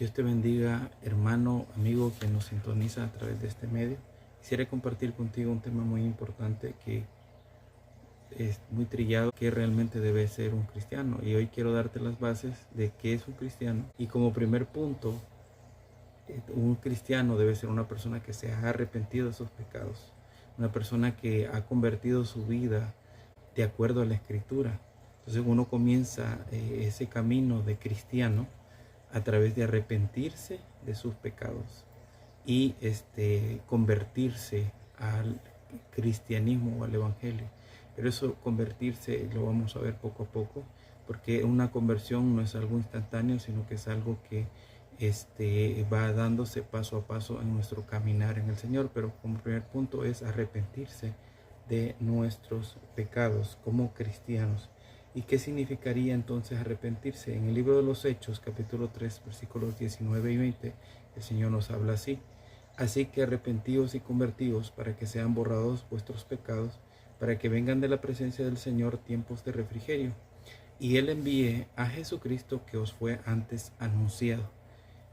Dios te bendiga, hermano, amigo que nos sintoniza a través de este medio. Quisiera compartir contigo un tema muy importante que es muy trillado, que realmente debe ser un cristiano. Y hoy quiero darte las bases de qué es un cristiano. Y como primer punto, un cristiano debe ser una persona que se ha arrepentido de sus pecados. Una persona que ha convertido su vida de acuerdo a la Escritura. Entonces uno comienza ese camino de cristiano a través de arrepentirse de sus pecados y convertirse al cristianismo o al evangelio. Pero eso convertirse lo vamos a ver poco a poco, porque una conversión no es algo instantáneo, sino que es algo que va dándose paso a paso en nuestro caminar en el Señor. Pero como primer punto es arrepentirse de nuestros pecados como cristianos. ¿Y qué significaría entonces arrepentirse? En el libro de los Hechos, capítulo 3, versículos 19 y 20, el Señor nos habla así: así que arrepentíos y convertíos para que sean borrados vuestros pecados, para que vengan de la presencia del Señor tiempos de refrigerio, y Él envíe a Jesucristo que os fue antes anunciado.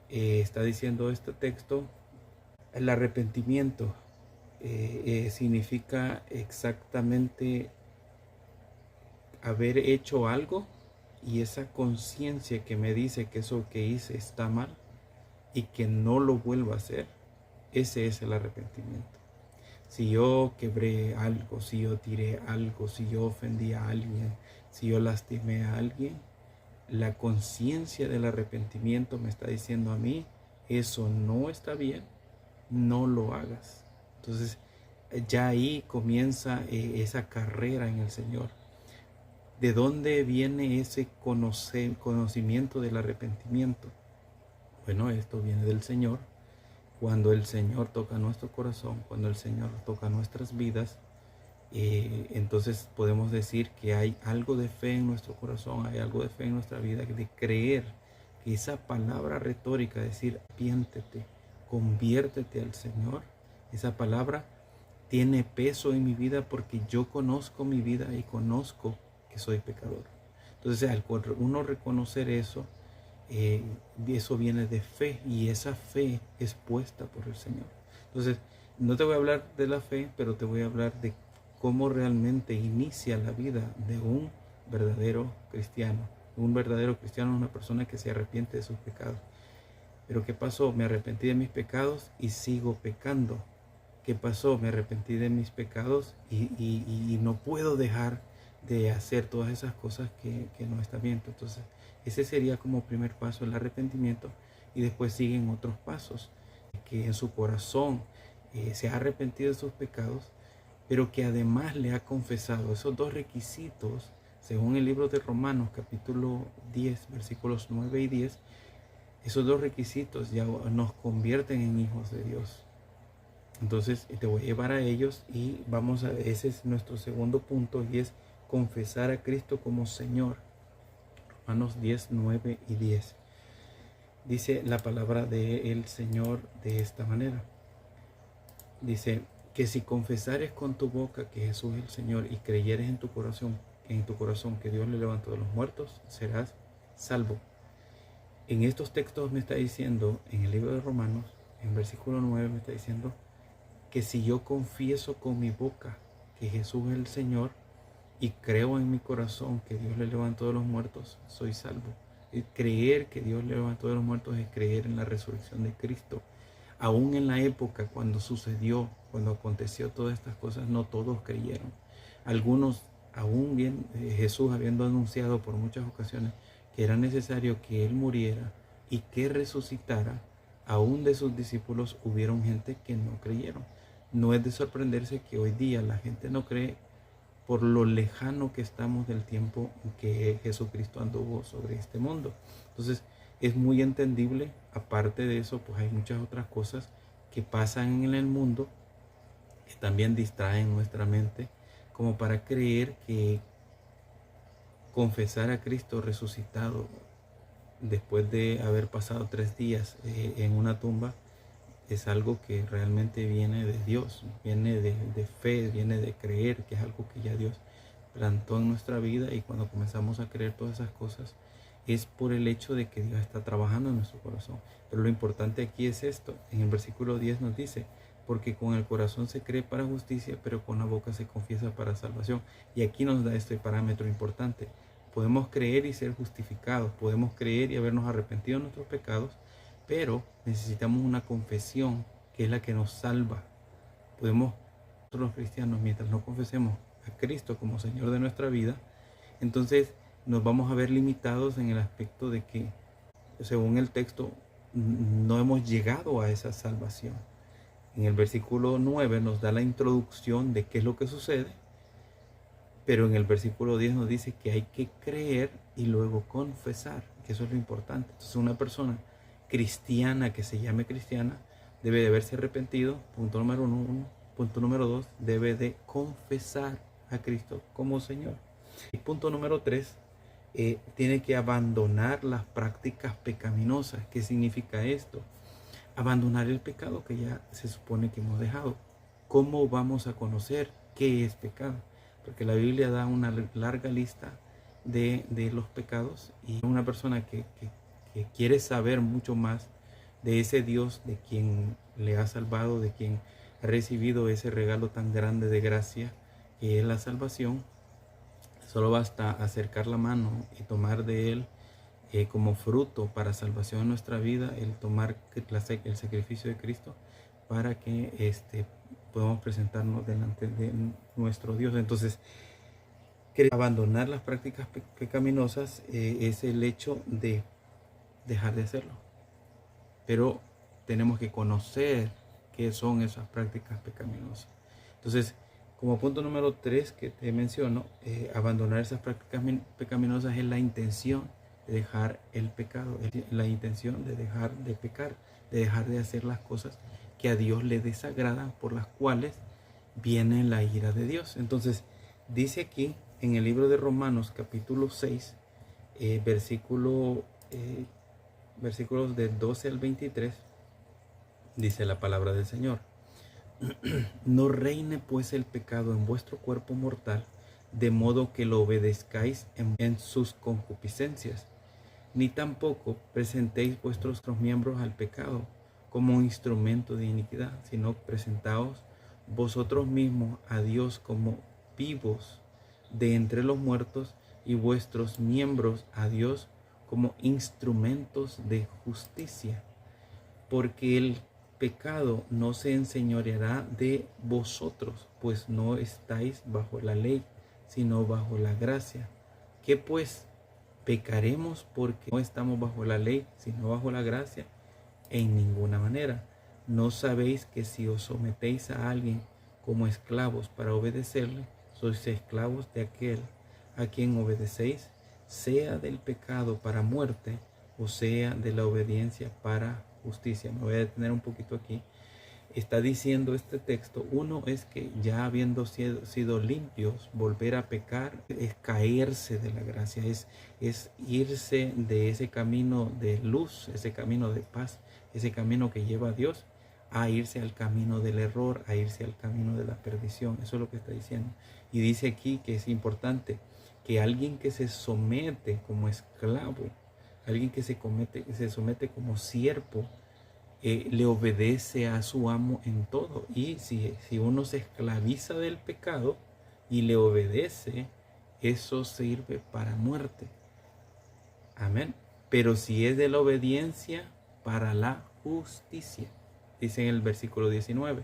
Está diciendo este texto, el arrepentimiento significa exactamente haber hecho algo y esa conciencia que me dice que eso que hice está mal y que no lo vuelva a hacer. Ese es el arrepentimiento. Si yo quebré algo, si yo tiré algo, si yo ofendí a alguien, si yo lastimé a alguien, la conciencia del arrepentimiento me está diciendo a mí, eso no está bien, no lo hagas. Entonces ya ahí comienza esa carrera en el Señor. ¿De dónde viene ese conocimiento del arrepentimiento? Bueno, esto viene del Señor. Cuando el Señor toca nuestro corazón, cuando el Señor toca nuestras vidas, entonces podemos decir que hay algo de fe en nuestro corazón, hay algo de fe en nuestra vida, de creer que esa palabra retórica, decir arrepiéntete, conviértete al Señor, esa palabra tiene peso en mi vida porque yo conozco mi vida y conozco que soy pecador. Entonces al uno reconocer eso, eso viene de fe y esa fe es puesta por el Señor. Entonces no te voy a hablar de la fe, pero te voy a hablar de cómo realmente inicia la vida de un verdadero cristiano. Un verdadero cristiano es una persona que se arrepiente de sus pecados. Pero ¿qué pasó? Me arrepentí de mis pecados y sigo pecando. ¿Qué pasó? Me arrepentí de mis pecados y no puedo dejar de hacer todas esas cosas que no están bien. Entonces ese sería como primer paso, el arrepentimiento, y después siguen otros pasos, que en su corazón se ha arrepentido de sus pecados, pero que además le ha confesado. Esos dos requisitos, según el libro de Romanos capítulo 10, versículos 9 y 10, esos dos requisitos ya nos convierten en hijos de Dios. Entonces te voy a llevar a ellos y ese es nuestro segundo punto, y es confesar a Cristo como Señor. Romanos 10, 9 y 10. Dice la palabra del Señor de esta manera. Dice que si confesares con tu boca que Jesús es el Señor y creyeres en tu corazón que Dios le levantó de los muertos, serás salvo. En estos textos me está diciendo, en el libro de Romanos, en versículo 9 me está diciendo que si yo confieso con mi boca que Jesús es el Señor y creo en mi corazón que Dios le levantó de los muertos, soy salvo. Y creer que Dios le levantó de los muertos es creer en la resurrección de Cristo. Aún en la época cuando sucedió, cuando aconteció todas estas cosas, no todos creyeron. Algunos, aún bien Jesús habiendo anunciado por muchas ocasiones que era necesario que Él muriera y que resucitara, aún de sus discípulos hubieron gente que no creyeron. No es de sorprenderse que hoy día la gente no cree por lo lejano que estamos del tiempo en que Jesucristo anduvo sobre este mundo. Entonces es muy entendible. Aparte de eso, pues hay muchas otras cosas que pasan en el mundo que también distraen nuestra mente, como para creer que confesar a Cristo resucitado después de haber pasado 3 días en una tumba es algo que realmente viene de Dios, viene de fe, viene de creer que es algo que ya Dios plantó en nuestra vida. Y cuando comenzamos a creer todas esas cosas, es por el hecho de que Dios está trabajando en nuestro corazón. Pero lo importante aquí es esto. En el versículo 10 nos dice, porque con el corazón se cree para justicia, pero con la boca se confiesa para salvación. Y aquí nos da este parámetro importante. Podemos creer y ser justificados, podemos creer y habernos arrepentido de nuestros pecados, pero necesitamos una confesión que es la que nos salva. Podemos, nosotros los cristianos, mientras no confesemos a Cristo como Señor de nuestra vida, entonces nos vamos a ver limitados en el aspecto de que, según el texto, no hemos llegado a esa salvación. En el versículo 9 nos da la introducción de qué es lo que sucede, pero en el versículo 10 nos dice que hay que creer y luego confesar, que eso es lo importante. Entonces una persona cristiana que se llame cristiana debe de haberse arrepentido, punto número 1. Punto número 2, debe de confesar a Cristo como Señor. Y punto número 3, tiene que abandonar las prácticas pecaminosas. ¿Qué significa esto? Abandonar el pecado que ya se supone que hemos dejado. ¿Cómo vamos a conocer qué es pecado? Porque la Biblia da una larga lista de los pecados, y una persona que quiere saber mucho más de ese Dios, de quien le ha salvado, de quien ha recibido ese regalo tan grande de gracia que es la salvación, solo basta acercar la mano y tomar de él como fruto para salvación en nuestra vida, el tomar el sacrificio de Cristo para que podamos presentarnos delante de nuestro Dios. Entonces, abandonar las prácticas pecaminosas es el hecho de dejar de hacerlo. Pero tenemos que conocer qué son esas prácticas pecaminosas. Entonces, como punto número 3 que te menciono, abandonar esas prácticas pecaminosas es la intención de dejar el pecado, es la intención de dejar de pecar, de dejar de hacer las cosas que a Dios le desagradan, por las cuales viene la ira de Dios. Entonces, dice aquí en el libro de Romanos capítulo 6, versículos de 12 al 23, dice la palabra del Señor: no reine pues el pecado en vuestro cuerpo mortal, de modo que lo obedezcáis en sus concupiscencias, ni tampoco presentéis vuestros miembros al pecado como un instrumento de iniquidad, sino presentaos vosotros mismos a Dios como vivos de entre los muertos, y vuestros miembros a Dios como instrumentos de justicia. Porque el pecado no se enseñoreará de vosotros, pues no estáis bajo la ley, sino bajo la gracia. ¿Qué pues? ¿Pecaremos porque no estamos bajo la ley, sino bajo la gracia? En ninguna manera. ¿No sabéis que si os sometéis a alguien como esclavos para obedecerle, sois esclavos de aquel a quien obedecéis, sea del pecado para muerte, o sea de la obediencia para justicia? Me voy a detener un poquito aquí. Está diciendo este texto, uno es que ya habiendo sido limpios, volver a pecar es caerse de la gracia, es irse de ese camino de luz, ese camino de paz, ese camino que lleva a Dios, a irse al camino del error, a irse al camino de la perdición. Eso es lo que está diciendo. Y dice aquí que es importante que alguien que se somete como esclavo, alguien que se somete como siervo, le obedece a su amo en todo. Y si uno se esclaviza del pecado y le obedece, eso sirve para muerte. Amén. Pero si es de la obediencia, para la justicia. Dice en el versículo 19.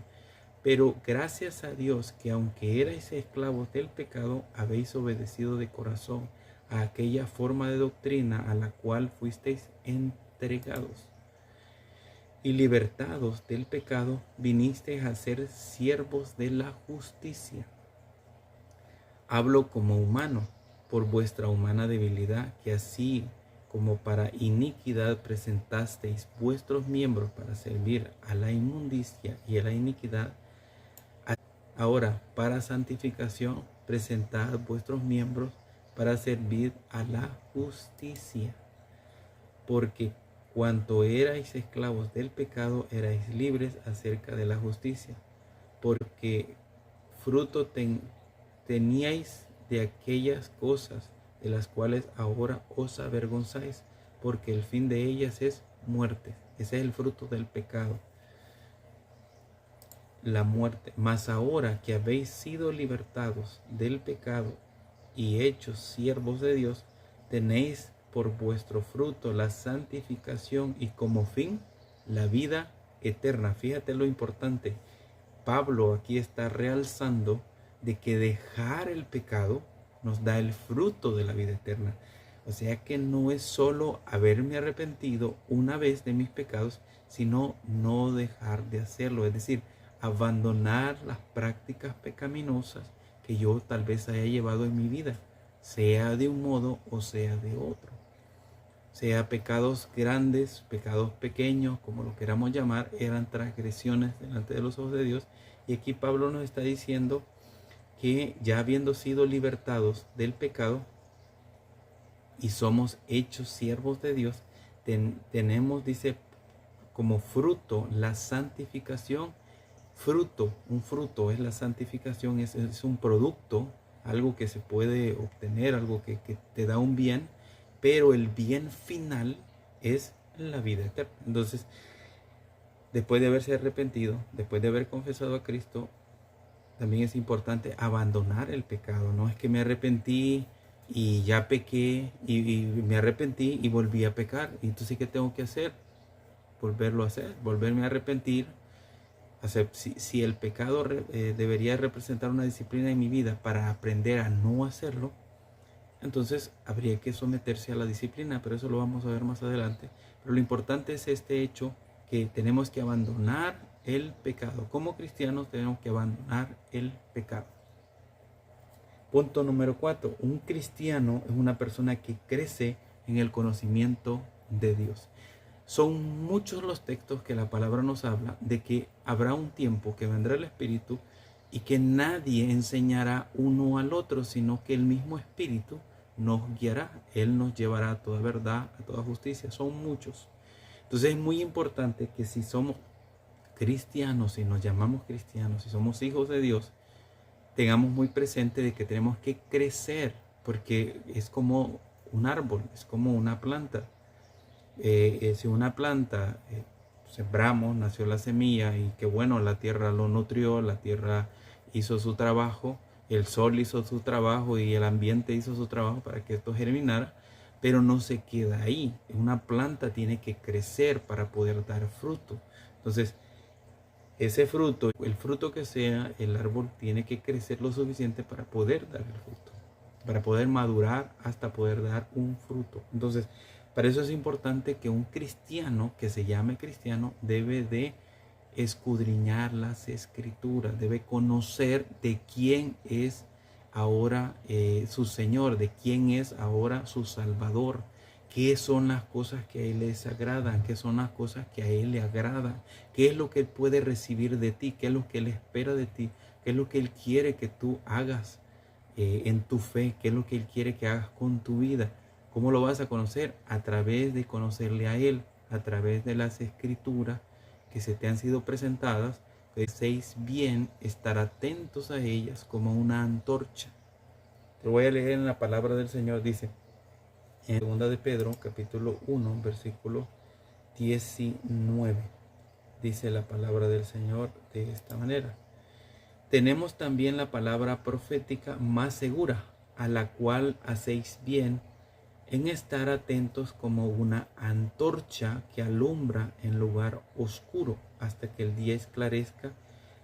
Pero gracias a Dios que aunque erais esclavos del pecado, habéis obedecido de corazón a aquella forma de doctrina a la cual fuisteis entregados. Y libertados del pecado, vinisteis a ser siervos de la justicia. Hablo como humano, por vuestra humana debilidad, que así como para iniquidad presentasteis vuestros miembros para servir a la inmundicia y a la iniquidad, ahora para santificación presentad vuestros miembros para servir a la justicia. Porque cuanto erais esclavos del pecado, erais libres acerca de la justicia. Porque fruto teníais de aquellas cosas, de las cuales ahora os avergonzáis, porque el fin de ellas es muerte. Ese es el fruto del pecado, la muerte. Mas ahora que habéis sido libertados del pecado y hechos siervos de Dios, tenéis por vuestro fruto la santificación y como fin la vida eterna. Fíjate lo importante. Pablo aquí está realzando de que dejar el pecado nos da el fruto de la vida eterna. O sea que no es solo haberme arrepentido una vez de mis pecados, sino no dejar de hacerlo. Es decir, abandonar las prácticas pecaminosas que yo tal vez haya llevado en mi vida, sea de un modo o sea de otro. Sea pecados grandes, pecados pequeños, como lo queramos llamar, eran transgresiones delante de los ojos de Dios. Y aquí Pablo nos está diciendo que ya habiendo sido libertados del pecado y somos hechos siervos de Dios, tenemos, dice, como fruto la santificación. Un fruto es la santificación, es un producto, algo que se puede obtener, algo que te da un bien, pero el bien final es la vida eterna. Entonces, después de haberse arrepentido, después de haber confesado a Cristo, también es importante abandonar el pecado. No es que me arrepentí y ya pequé y me arrepentí y volví a pecar. Y entonces, ¿qué tengo que hacer? Volverlo a hacer, volverme a arrepentir. Si el pecado debería representar una disciplina en mi vida para aprender a no hacerlo, entonces habría que someterse a la disciplina, pero eso lo vamos a ver más adelante. Pero lo importante es este hecho, que tenemos que abandonar el pecado. Como cristianos tenemos que abandonar el pecado. Punto número 4. Un cristiano es una persona que crece en el conocimiento de Dios. Son muchos los textos que la palabra nos habla de que habrá un tiempo que vendrá el Espíritu y que nadie enseñará uno al otro, sino que el mismo Espíritu nos guiará. Él nos llevará a toda verdad, a toda justicia. Son muchos. Entonces es muy importante que si somos cristianos, si nos llamamos cristianos, si somos hijos de Dios, tengamos muy presente de que tenemos que crecer, porque es como un árbol, es como una planta. Si una planta sembramos, nació la semilla y que bueno, la tierra lo nutrió, la tierra hizo su trabajo, el sol hizo su trabajo y el ambiente hizo su trabajo para que esto germinara, pero no se queda ahí. Una planta tiene que crecer para poder dar fruto. Entonces, ese fruto, el fruto que sea, el árbol tiene que crecer lo suficiente para poder dar el fruto, para poder madurar hasta poder dar un fruto. Entonces, para eso es importante que un cristiano que se llame cristiano debe de escudriñar las escrituras, debe conocer de quién es ahora su Señor, de quién es ahora su Salvador, qué son las cosas que a Él les agradan, qué son las cosas que a Él le agradan, qué es lo que Él puede recibir de ti, qué es lo que Él espera de ti, qué es lo que Él quiere que tú hagas en tu fe, qué es lo que Él quiere que hagas con tu vida. ¿Cómo lo vas a conocer? A través de conocerle a Él, a través de las escrituras que se te han sido presentadas, que deseéis bien estar atentos a ellas como una antorcha. Te voy a leer en la palabra del Señor, dice, en 2 de Pedro, capítulo 1, versículo 19, dice la palabra del Señor de esta manera. Tenemos también la palabra profética más segura, a la cual hacéis bien en estar atentos como una antorcha que alumbra en lugar oscuro hasta que el día esclarezca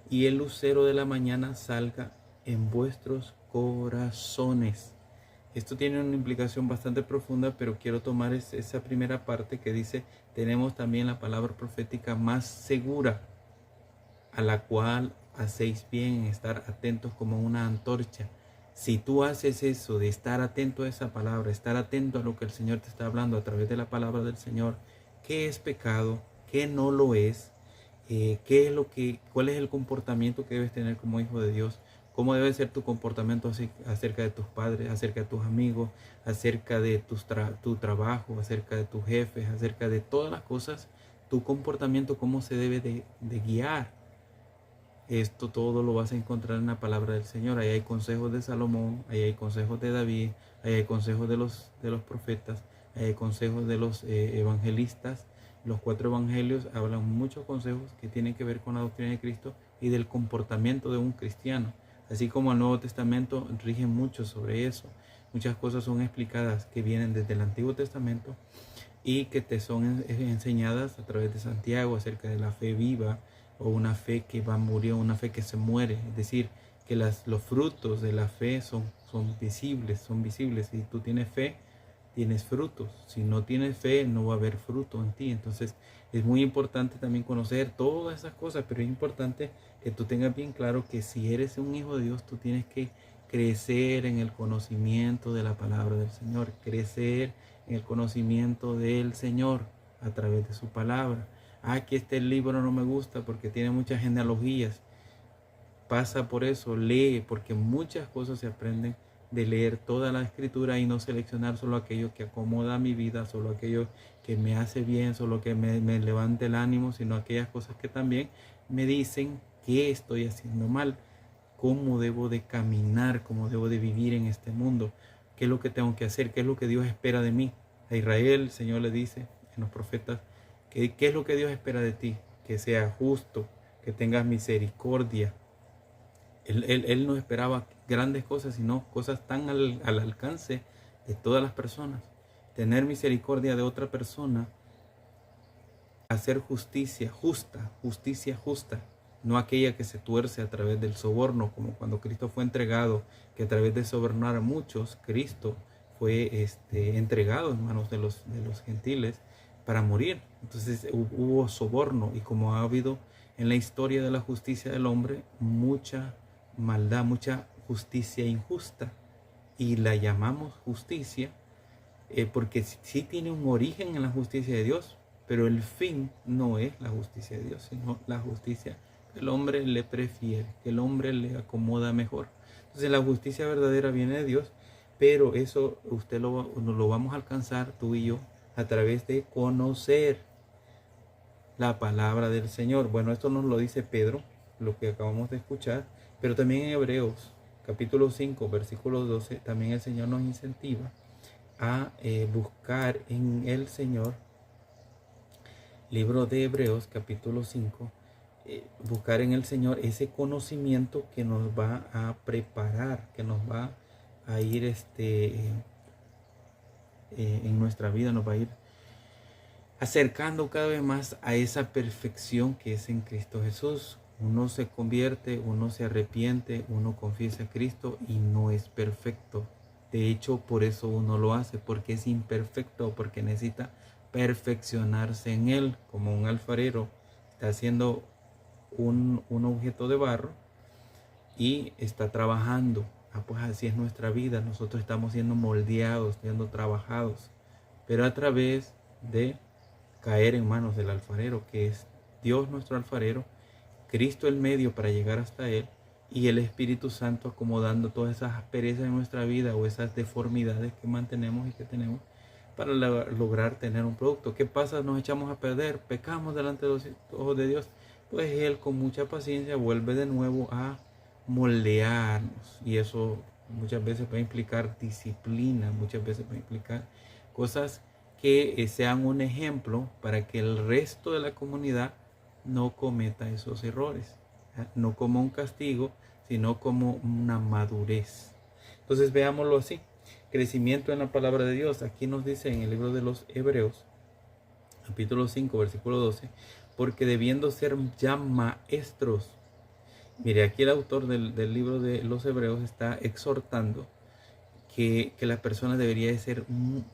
y el lucero de la mañana salga en vuestros corazones. Esto tiene una implicación bastante profunda, pero quiero tomar esa primera parte que dice, tenemos también la palabra profética más segura, a la cual hacéis bien en estar atentos como una antorcha. Si tú haces eso de estar atento a esa palabra, estar atento a lo que el Señor te está hablando a través de la palabra del Señor, qué es pecado, qué no lo es, cuál es el comportamiento que debes tener como hijo de Dios, cómo debe ser tu comportamiento acerca de tus padres, acerca de tus amigos, acerca de tu trabajo, acerca de tus jefes, acerca de todas las cosas, tu comportamiento, cómo se debe de guiar. Esto todo lo vas a encontrar en la palabra del Señor. Ahí hay consejos de Salomón, ahí hay consejos de David, ahí hay consejos de los profetas, ahí hay consejos de los evangelistas. Los 4 evangelios hablan muchos consejos que tienen que ver con la doctrina de Cristo y del comportamiento de un cristiano. Así como el Nuevo Testamento rige mucho sobre eso. Muchas cosas son explicadas que vienen desde el Antiguo Testamento y que te son enseñadas a través de Santiago acerca de la fe viva, o una fe que va a morir, una fe que se muere. Es decir, que los frutos de la fe son visibles, son visibles. Si tú tienes fe, tienes frutos. Si no tienes fe, no va a haber fruto en ti. Entonces, es muy importante también conocer todas esas cosas, pero es importante que tú tengas bien claro que si eres un hijo de Dios, tú tienes que crecer en el conocimiento de la palabra del Señor, crecer en el conocimiento del Señor a través de su palabra. Que este libro no me gusta porque tiene muchas genealogías. Pasa por eso, lee, porque muchas cosas se aprenden de leer toda la escritura y no seleccionar solo aquello que acomoda mi vida, solo aquello que me hace bien, solo que me levante el ánimo, sino aquellas cosas que también me dicen qué estoy haciendo mal, cómo debo de caminar, cómo debo de vivir en este mundo, qué es lo que tengo que hacer, qué es lo que Dios espera de mí. A Israel el Señor le dice en los profetas, ¿qué es lo que Dios espera de ti? Que seas justo, que tengas misericordia. Él no esperaba grandes cosas, sino cosas tan al alcance de todas las personas. Tener misericordia de otra persona, hacer justicia justa, no aquella que se tuerce a través del soborno, como cuando Cristo fue entregado, que a través de sobornar a muchos, Cristo fue entregado en manos de los gentiles para morir. Entonces hubo soborno, y como ha habido en la historia de la justicia del hombre, mucha maldad, mucha justicia injusta, y la llamamos justicia porque sí tiene un origen en la justicia de Dios, pero el fin no es la justicia de Dios, sino la justicia que el hombre le prefiere, que el hombre le acomoda mejor. Entonces la justicia verdadera viene de Dios, pero eso lo vamos a alcanzar tú y yo a través de conocer la palabra del Señor. Bueno, esto nos lo dice Pedro, lo que acabamos de escuchar, pero también en Hebreos capítulo 5, versículo 12, también el Señor nos incentiva a buscar en el Señor. Libro de Hebreos capítulo 5, buscar en el Señor ese conocimiento que nos va a preparar, que nos va a ir en nuestra vida, nos va a ir acercando cada vez más a esa perfección que es en Cristo Jesús. Uno se convierte, uno se arrepiente, uno confiesa a Cristo y no es perfecto. De hecho, por eso uno lo hace, porque es imperfecto, porque necesita perfeccionarse en Él, como un alfarero está haciendo un objeto de barro y está trabajando. Pues así es nuestra vida. Nosotros estamos siendo moldeados, siendo trabajados, pero a través de caer en manos del alfarero, que es Dios nuestro alfarero, Cristo el medio para llegar hasta Él, y el Espíritu Santo acomodando todas esas asperezas en nuestra vida o esas deformidades que mantenemos y que tenemos para lograr tener un producto. ¿Qué pasa? Nos echamos a perder, pecamos delante de los ojos de Dios. Pues Él con mucha paciencia vuelve de nuevo a moldearnos, y eso muchas veces va a implicar disciplina, muchas veces va a implicar cosas que sean un ejemplo para que el resto de la comunidad no cometa esos errores, no como un castigo, sino como una madurez. Entonces veámoslo así: crecimiento en la palabra de Dios. Aquí nos dice en el libro de los Hebreos, capítulo 5, versículo 12, porque debiendo ser ya maestros. Mire, aquí el autor del libro de los Hebreos está exhortando que la persona debería de ser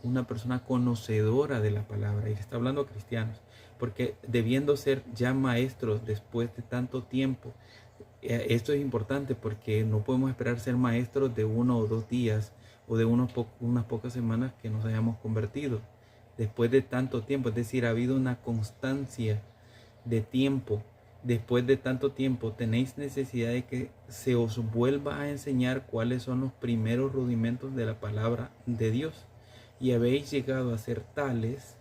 una persona conocedora de la palabra, y está hablando a cristianos, porque debiendo ser ya maestros después de tanto tiempo. Esto es importante porque no podemos esperar ser maestros de 1 o 2 días o de unas pocas semanas que nos hayamos convertido. Después de tanto tiempo, es decir, ha habido una constancia de tiempo. Después de tanto tiempo tenéis necesidad de que se os vuelva a enseñar cuáles son los primeros rudimentos de la palabra de Dios, y habéis llegado a ser tales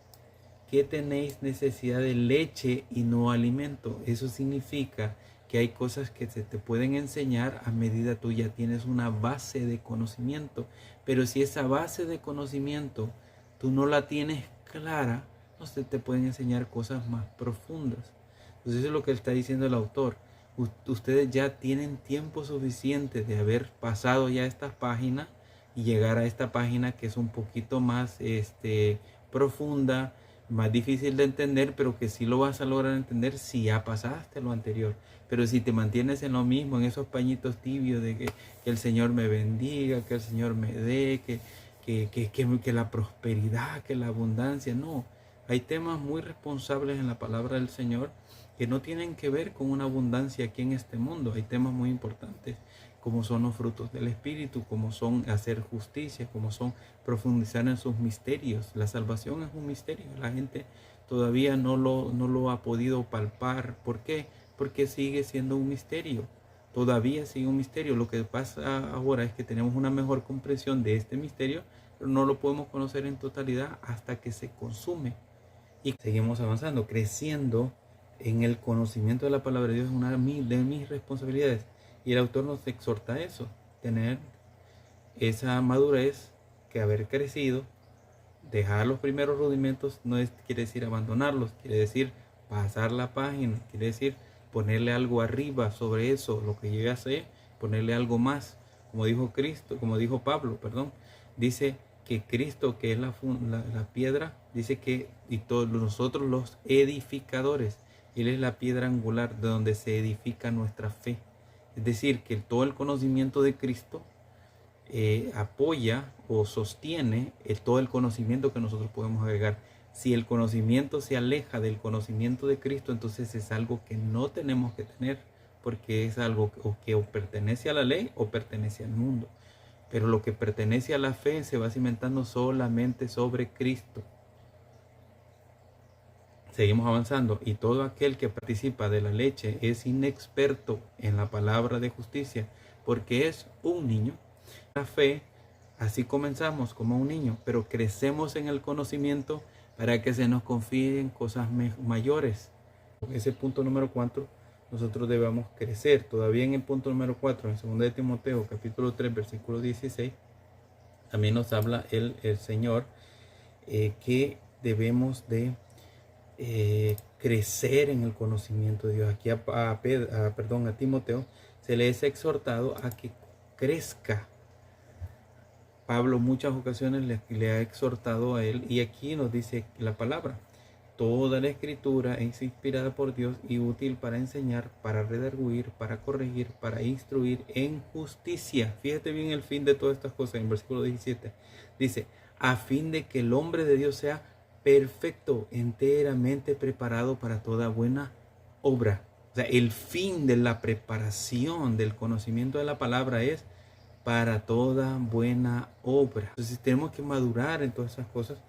que tenéis necesidad de leche y no alimento. Eso significa que hay cosas que se te pueden enseñar a medida tú ya tienes una base de conocimiento. Pero si esa base de conocimiento tú no la tienes clara, no se te pueden enseñar cosas más profundas. Entonces eso es lo que está diciendo el autor. Ustedes ya tienen tiempo suficiente de haber pasado ya estas páginas y llegar a esta página que es un poquito más profunda, más difícil de entender, pero que sí lo vas a lograr entender si ya pasaste lo anterior. Pero si te mantienes en lo mismo, en esos pañitos tibios de que el Señor me bendiga, que el Señor me dé, que la prosperidad, que la abundancia, no. Hay temas muy responsables en la palabra del Señor que no tienen que ver con una abundancia aquí en este mundo. Hay temas muy importantes como son los frutos del Espíritu, como son hacer justicia, como son profundizar en sus misterios. La salvación es un misterio. La gente todavía no lo ha podido palpar. ¿Por qué? Porque sigue siendo un misterio. Todavía sigue un misterio. Lo que pasa ahora es que tenemos una mejor comprensión de este misterio, pero no lo podemos conocer en totalidad hasta que se consume. Y seguimos avanzando, creciendo en el conocimiento de la palabra de Dios es una de mis responsabilidades. Y el autor nos exhorta a eso, tener esa madurez, que haber crecido, dejar los primeros rudimentos no quiere decir abandonarlos, quiere decir pasar la página, quiere decir ponerle algo arriba sobre eso, lo que yo ya sé, ponerle algo más, como dijo Pablo, dice que Cristo, que es la piedra, dice que y todos nosotros los edificadores, Él es la piedra angular de donde se edifica nuestra fe. Es decir, que todo el conocimiento de Cristo apoya o sostiene todo el conocimiento que nosotros podemos agregar. Si el conocimiento se aleja del conocimiento de Cristo, entonces es algo que no tenemos que tener, porque es algo que o pertenece a la ley o pertenece al mundo. Pero lo que pertenece a la fe se va cimentando solamente sobre Cristo. Seguimos avanzando. Y todo aquel que participa de la leche es inexperto en la palabra de justicia, porque es un niño. La fe, así comenzamos como un niño, pero crecemos en el conocimiento para que se nos confíen cosas mayores. Ese punto número 4, nosotros debemos crecer. Todavía en el punto número 4, en 2 de Timoteo, capítulo 3, versículo 16, también nos habla el Señor que debemos de crecer en el conocimiento de Dios. Aquí a Timoteo se le es exhortado a que crezca. Pablo muchas ocasiones le ha exhortado a él, y aquí nos dice la palabra: toda la escritura es inspirada por Dios y útil para enseñar, para redarguir, para corregir, para instruir en justicia. Fíjate bien el fin de todas estas cosas. En versículo 17 dice: a fin de que el hombre de Dios sea perfecto, enteramente preparado para toda buena obra. O sea, el fin de la preparación del conocimiento de la palabra es para toda buena obra. Entonces tenemos que madurar en todas esas cosas.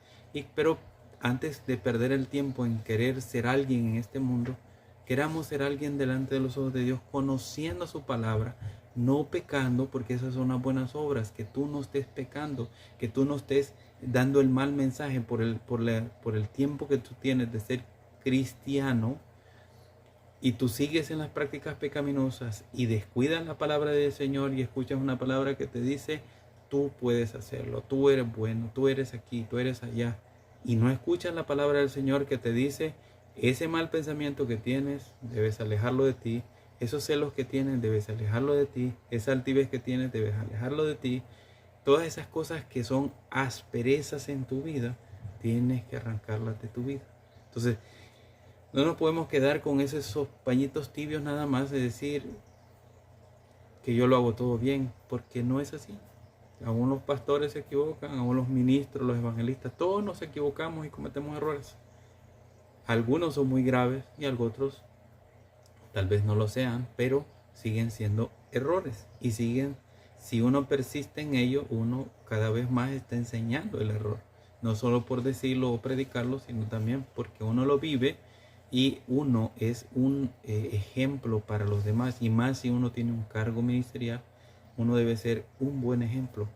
Pero antes de perder el tiempo en querer ser alguien en este mundo, queramos ser alguien delante de los ojos de Dios, conociendo su palabra, no pecando, porque esas son las buenas obras. Que tú no estés pecando, que tú no estés dando el mal mensaje por el tiempo que tú tienes de ser cristiano, y tú sigues en las prácticas pecaminosas y descuidas la palabra del Señor y escuchas una palabra que te dice: tú puedes hacerlo, tú eres bueno, tú eres aquí, tú eres allá, y no escuchas la palabra del Señor que te dice: ese mal pensamiento que tienes, debes alejarlo de ti; esos celos que tienes, debes alejarlo de ti; esa altivez que tienes, debes alejarlo de ti. Todas esas cosas que son asperezas en tu vida, tienes que arrancarlas de tu vida. Entonces, no nos podemos quedar con esos pañitos tibios nada más de decir que yo lo hago todo bien, porque no es así. Aún los pastores se equivocan, aún los ministros, los evangelistas, todos nos equivocamos y cometemos errores. Algunos son muy graves y otros tal vez no lo sean, pero siguen siendo errores. Y si uno persiste en ello, uno cada vez más está enseñando el error. No solo por decirlo o predicarlo, sino también porque uno lo vive. Y uno es un ejemplo para los demás, y más si uno tiene un cargo ministerial, uno debe ser un buen ejemplo.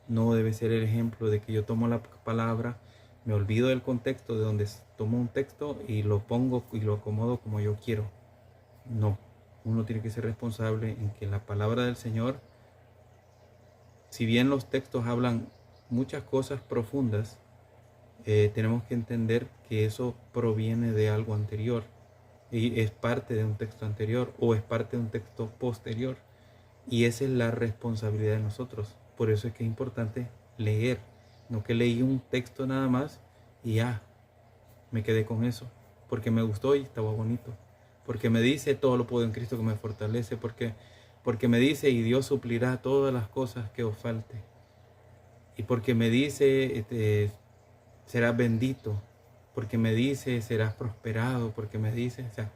No debe ser el ejemplo de que yo tomo la palabra, me olvido del contexto de donde tomo un texto y lo pongo y lo acomodo como yo quiero. No, uno tiene que ser responsable en que la palabra del Señor, si bien los textos hablan muchas cosas profundas, tenemos que entender que eso proviene de algo anterior y es parte de un texto anterior o es parte de un texto posterior, y esa es la responsabilidad de nosotros. Por eso es que es importante leer, no que leí un texto nada más y ya me quedé con eso porque me gustó y estaba bonito, porque me dice todo lo puedo en Cristo que me fortalece, porque me dice y Dios suplirá todas las cosas que os falte, y porque me dice serás bendito, porque me dice serás prosperado, porque me dice, o sea,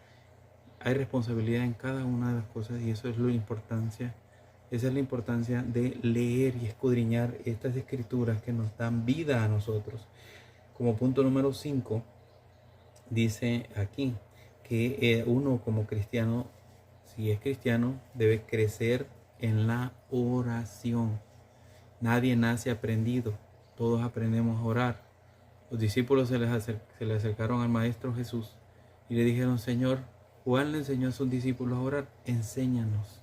hay responsabilidad en cada una de las cosas, y eso es la importancia. Esa es la importancia de leer y escudriñar estas escrituras que nos dan vida a nosotros. Como punto número 5, dice aquí que uno como cristiano, si es cristiano, debe crecer en la oración. Nadie nace aprendido, todos aprendemos a orar. Los discípulos se le acercaron al Maestro Jesús y le dijeron: Señor, Juan le enseñó a sus discípulos a orar, enséñanos.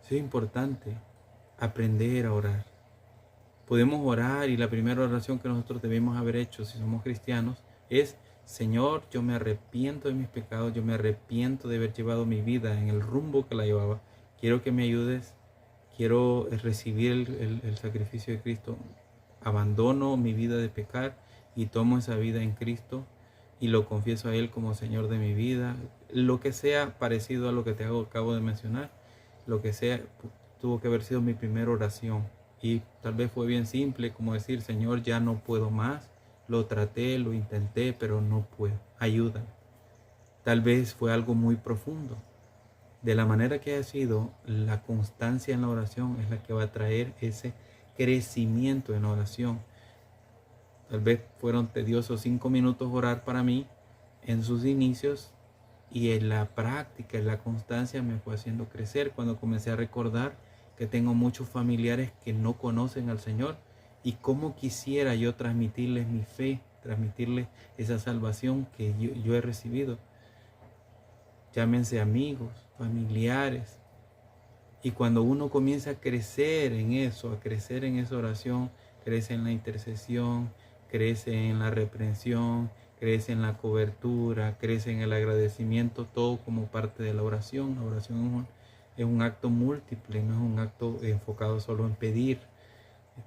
Eso es importante, aprender a orar. Podemos orar, y la primera oración que nosotros debemos haber hecho si somos cristianos es: Señor, yo me arrepiento de mis pecados, yo me arrepiento de haber llevado mi vida en el rumbo que la llevaba. Quiero que me ayudes, quiero recibir el sacrificio de Cristo. Abandono mi vida de pecar y tomo esa vida en Cristo y lo confieso a Él como Señor de mi vida. Lo que sea parecido a lo que acabo de mencionar, lo que sea, tuvo que haber sido mi primera oración. Y tal vez fue bien simple, como decir: Señor, ya no puedo más, lo traté, lo intenté, pero no puedo, ayúdame. Tal vez fue algo muy profundo. De la manera que haya sido, la constancia en la oración es la que va a traer ese crecimiento en la oración. Tal vez fueron tediosos 5 minutos orar para mí en sus inicios, y en la práctica, en la constancia me fue haciendo crecer cuando comencé a recordar que tengo muchos familiares que no conocen al Señor, y cómo quisiera yo transmitirles mi fe, transmitirles esa salvación que yo he recibido. Llámense amigos, familiares. Y cuando uno comienza a crecer en eso, a crecer en esa oración, crece en la intercesión, crece en la reprensión, crece en la cobertura, crece en el agradecimiento, todo como parte de la oración. La oración es un acto múltiple, no es un acto enfocado solo en pedir.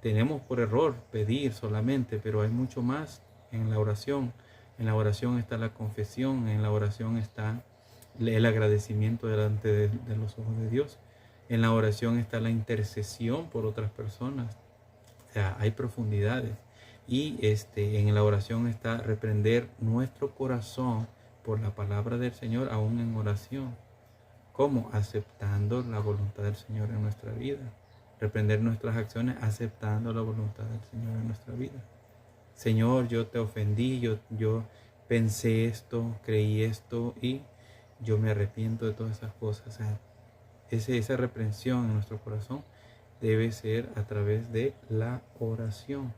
Tenemos por error pedir solamente, pero hay mucho más en la oración. En la oración está la confesión, en la oración está el agradecimiento delante de los ojos de Dios. En la oración está la intercesión por otras personas. O sea, hay profundidades. Y en la oración está reprender nuestro corazón por la palabra del Señor, aún en oración. ¿Cómo? Aceptando la voluntad del Señor en nuestra vida. Reprender nuestras acciones aceptando la voluntad del Señor en nuestra vida. Señor, yo te ofendí, yo pensé esto, creí esto, y yo me arrepiento de todas esas cosas. O sea, esa reprensión en nuestro corazón debe ser a través de la oración.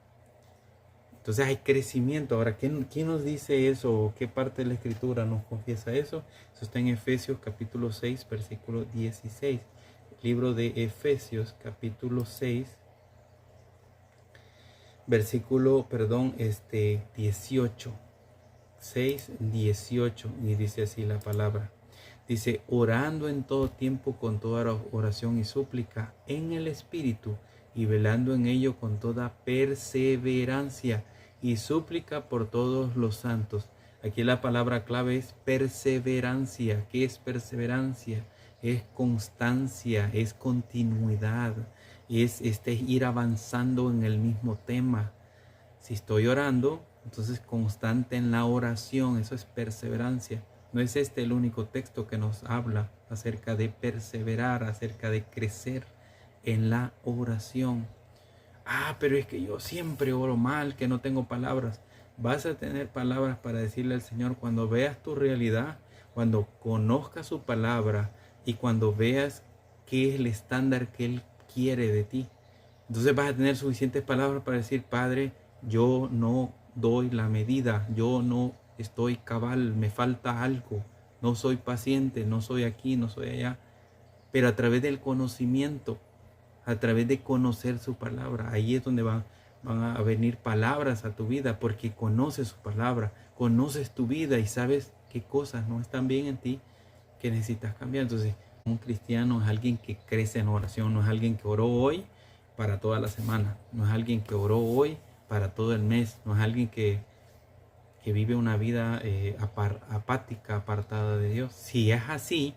Entonces hay crecimiento. Ahora, ¿quién nos dice eso? ¿Qué parte de la Escritura nos confiesa eso? Eso está en Efesios capítulo 6, versículo 16. Libro de Efesios capítulo 6, versículo, 18. 6, 18. Y dice así la palabra. Dice: orando en todo tiempo con toda oración y súplica en el Espíritu, y velando en ello con toda perseverancia y súplica por todos los santos. Aquí la palabra clave es perseverancia. ¿Qué es perseverancia? Es constancia, es continuidad, es ir avanzando en el mismo tema. Si estoy orando, entonces constante en la oración, eso es perseverancia. No es el único texto que nos habla acerca de perseverar, acerca de crecer en la oración. Pero es que yo siempre oro mal, que no tengo palabras. Vas a tener palabras para decirle al Señor cuando veas tu realidad, cuando conozcas su palabra y cuando veas qué es el estándar que Él quiere de ti. Entonces vas a tener suficientes palabras para decir: Padre, yo no doy la medida, yo no estoy cabal, me falta algo, no soy paciente, no soy aquí, no soy allá, pero a través del conocimiento, a través de conocer su palabra, ahí es donde van a venir palabras a tu vida, porque conoces su palabra, conoces tu vida y sabes qué cosas no están bien en ti que necesitas cambiar. Entonces, un cristiano es alguien que crece en oración, no es alguien que oró hoy para toda la semana, no es alguien que oró hoy para todo el mes, no es alguien que vive una vida apática, apartada de Dios. Si es así,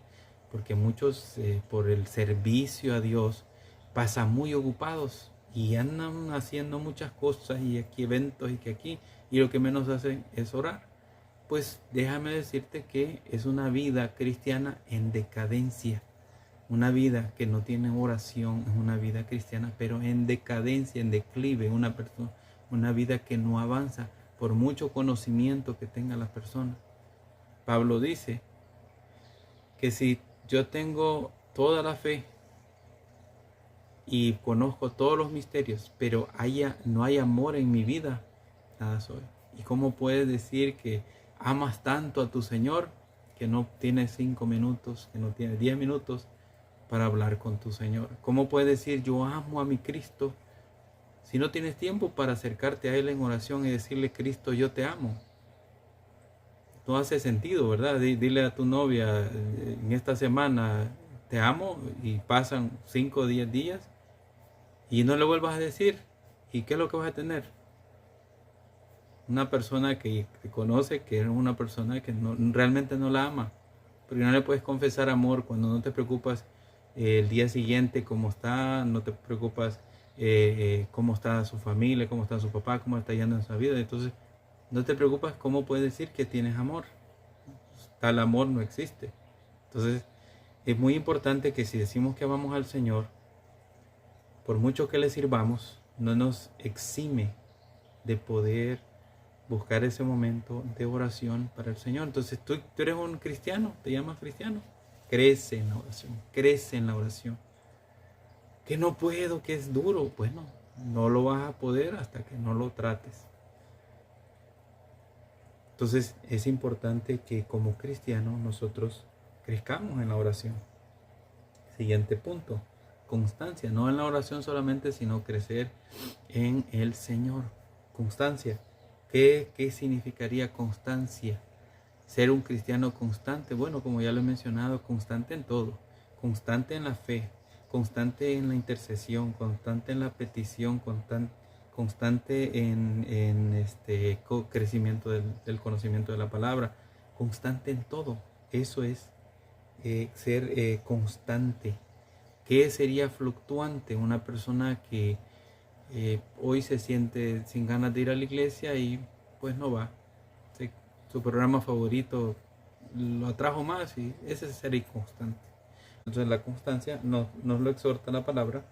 porque muchos por el servicio a Dios pasan muy ocupados y andan haciendo muchas cosas y aquí eventos y que aquí, y lo que menos hacen es orar. Pues déjame decirte que es una vida cristiana en decadencia. Una vida que no tiene oración es una vida cristiana, pero en decadencia, en declive, una vida que no avanza por mucho conocimiento que tenga la persona. Pablo dice que si yo tengo toda la fe y conozco todos los misterios, pero no hay amor en mi vida, nada soy. ¿Y cómo puedes decir que amas tanto a tu Señor que no tienes 5 minutos, que no tienes 10 minutos para hablar con tu Señor? ¿Cómo puedes decir yo amo a mi Cristo si no tienes tiempo para acercarte a Él en oración y decirle, Cristo, yo te amo? No hace sentido, ¿verdad? Dile a tu novia en esta semana, te amo, y pasan 5 o 10 días y no le vuelvas a decir. ¿Y qué es lo que vas a tener? Una persona que te conoce que eres una persona que realmente no la ama. Porque no le puedes confesar amor cuando no te preocupas el día siguiente cómo está, no te preocupas cómo está su familia, cómo está su papá, cómo está yendo en su vida. Entonces, no te preocupas cómo puedes decir que tienes amor. Tal amor no existe. Entonces, es muy importante que si decimos que amamos al Señor, por mucho que le sirvamos, no nos exime de poder buscar ese momento de oración para el Señor. Entonces tú eres un cristiano, te llamas cristiano, crece en la oración, crece en la oración. Que no puedo, que es duro. Bueno, no lo vas a poder hasta que no lo trates. Entonces es importante que como cristianos nosotros crezcamos en la oración. Siguiente punto, constancia, no en la oración solamente, sino crecer en el Señor. Constancia. ¿Qué significaría constancia? Ser un cristiano constante. Bueno, como ya lo he mencionado, constante en todo. Constante en la fe, constante en la intercesión, constante en la petición, constante en este crecimiento del conocimiento de la palabra, constante en todo. Eso es ser constante. ¿Qué sería fluctuante? Una persona que hoy se siente sin ganas de ir a la iglesia y pues no va. Su programa favorito lo atrajo más y ese es ser inconstante. Entonces la constancia nos lo exhorta la palabra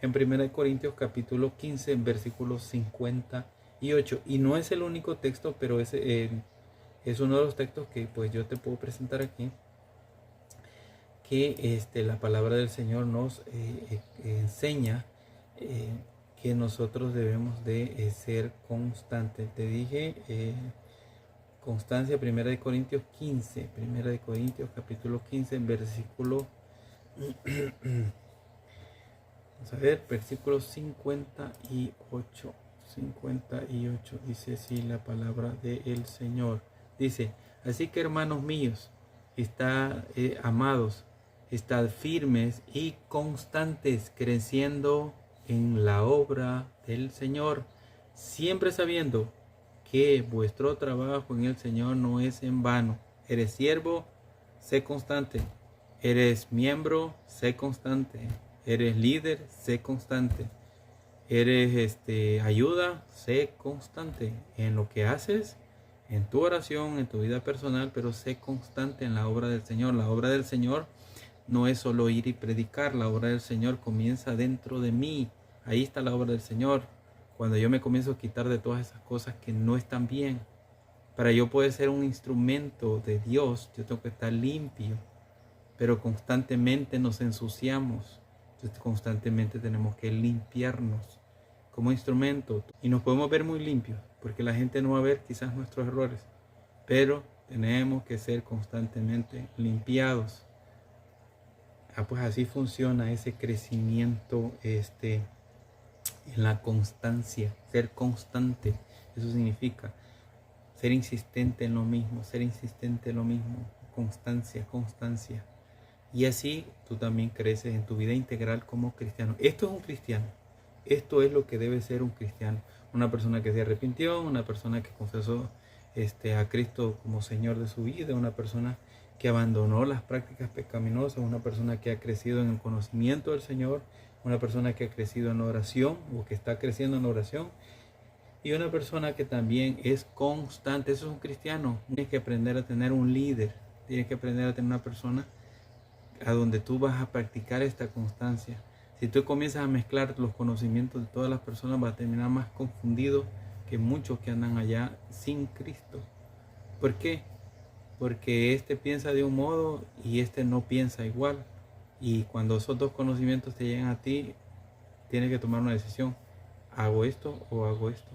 en 1 Corintios capítulo 15 versículos 58. Y no es el único texto, pero es uno de los textos que pues yo te puedo presentar aquí, que la palabra del Señor nos enseña que nosotros debemos de ser constantes. Te dije constancia, 1 Corintios 15, 1 Corintios capítulo 15, versículo vamos a ver, versículo 58, dice así la palabra del Señor. Dice, así que hermanos míos, amados, estad firmes y constantes, creciendo en la obra del Señor, siempre sabiendo que vuestro trabajo en el Señor no es en vano. Eres siervo, sé constante. Eres miembro, sé constante. Eres líder, sé constante. Eres ayuda, sé constante en lo que haces, en tu oración, en tu vida personal, pero sé constante en la obra del Señor. La obra del Señor no es solo ir y predicar. La obra del Señor comienza dentro de mí. Ahí está la obra del Señor. Cuando yo me comienzo a quitar de todas esas cosas que no están bien, para yo poder ser un instrumento de Dios, yo tengo que estar limpio. Pero constantemente nos ensuciamos. Entonces constantemente tenemos que limpiarnos como instrumento. Y nos podemos ver muy limpios, porque la gente no va a ver quizás nuestros errores. Pero Tenemos que ser constantemente limpiados. Pues así funciona ese crecimiento en la constancia, ser constante. Eso significa ser insistente en lo mismo, constancia. Y así tú también creces en tu vida integral como cristiano. Esto es un cristiano. Esto es lo que debe ser un cristiano. Una persona que se arrepintió, una persona que confesó a Cristo como Señor de su vida, una persona que abandonó las prácticas pecaminosas, una persona que ha crecido en el conocimiento del Señor, una persona que ha crecido en la oración o que está creciendo en la oración, y una persona que también es constante. Eso es un cristiano. Tienes que aprender a tener un líder, tienes que aprender a tener una persona a donde tú vas a practicar esta constancia. Si tú comienzas a mezclar los conocimientos de todas las personas, vas a terminar más confundido que muchos que andan allá sin Cristo. ¿Por qué? Porque este piensa de un modo y este no piensa igual. Y cuando esos dos conocimientos te llegan a ti, tienes que tomar una decisión. ¿Hago esto o hago esto?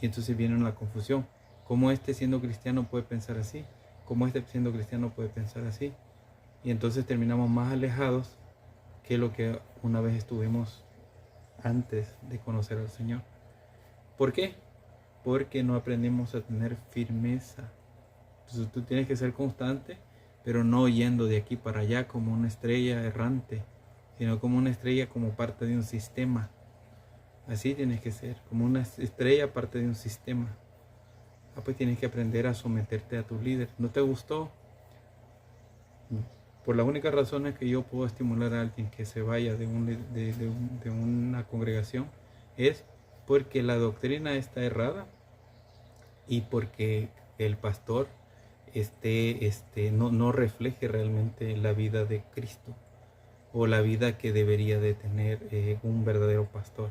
Y entonces viene una confusión. ¿Cómo este siendo cristiano puede pensar así? ¿Cómo este siendo cristiano puede pensar así? Y entonces terminamos más alejados que lo que una vez estuvimos antes de conocer al Señor. ¿Por qué? Porque no aprendimos a tener firmeza. Entonces tú tienes que ser constante, pero no yendo de aquí para allá como una estrella errante, sino como una estrella como parte de un sistema. Así tienes que ser, como una estrella parte de un sistema. Pues tienes que aprender a someterte a tu líder. ¿No te gustó? Por las únicas razones que yo puedo estimular a alguien que se vaya de una congregación es porque la doctrina está errada y porque el pastor no refleje realmente la vida de Cristo o la vida que debería de tener un verdadero pastor.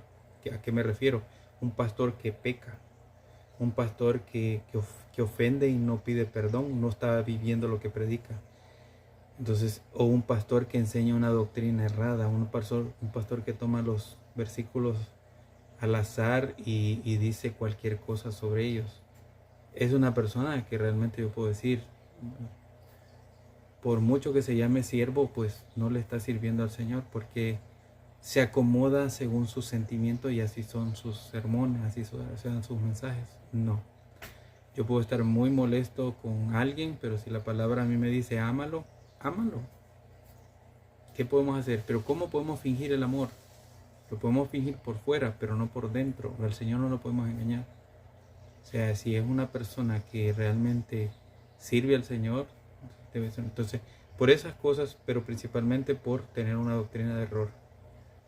¿A qué me refiero? Un pastor que peca, un pastor que ofende y no pide perdón, no está viviendo lo que predica. Entonces, o un pastor que enseña una doctrina errada, un pastor que toma los versículos al azar y dice cualquier cosa sobre ellos. Es una persona que realmente yo puedo decir, por mucho que se llame siervo, pues no le está sirviendo al Señor, porque se acomoda según sus sentimientos y así son sus sermones, así son sus mensajes. No. Yo puedo estar muy molesto con alguien, pero si la palabra a mí me dice ámalo, ámalo. ¿Qué podemos hacer? Pero ¿cómo podemos fingir el amor? Lo podemos fingir por fuera, pero no por dentro. Al Señor no lo podemos engañar. O sea, si es una persona que realmente sirve al Señor, debe ser. Entonces, por esas cosas, pero principalmente por tener una doctrina de error.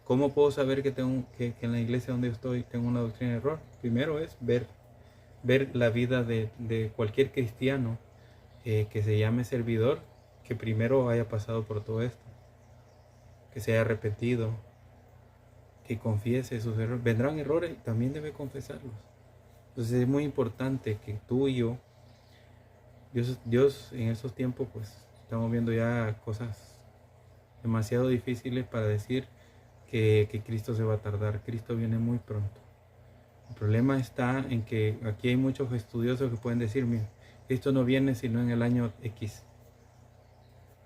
¿Cómo puedo saber que en la iglesia donde yo estoy tengo una doctrina de error? Primero es ver la vida de cualquier cristiano que se llame servidor, que primero haya pasado por todo esto, que se haya arrepentido, que confiese sus errores. Vendrán errores y también debe confesarlos. Entonces es muy importante que tú y yo, Dios en esos tiempos pues estamos viendo ya cosas demasiado difíciles para decir que Cristo se va a tardar. Cristo viene muy pronto. El problema está en que aquí hay muchos estudiosos que pueden decir, mira, Cristo no viene sino en el año X.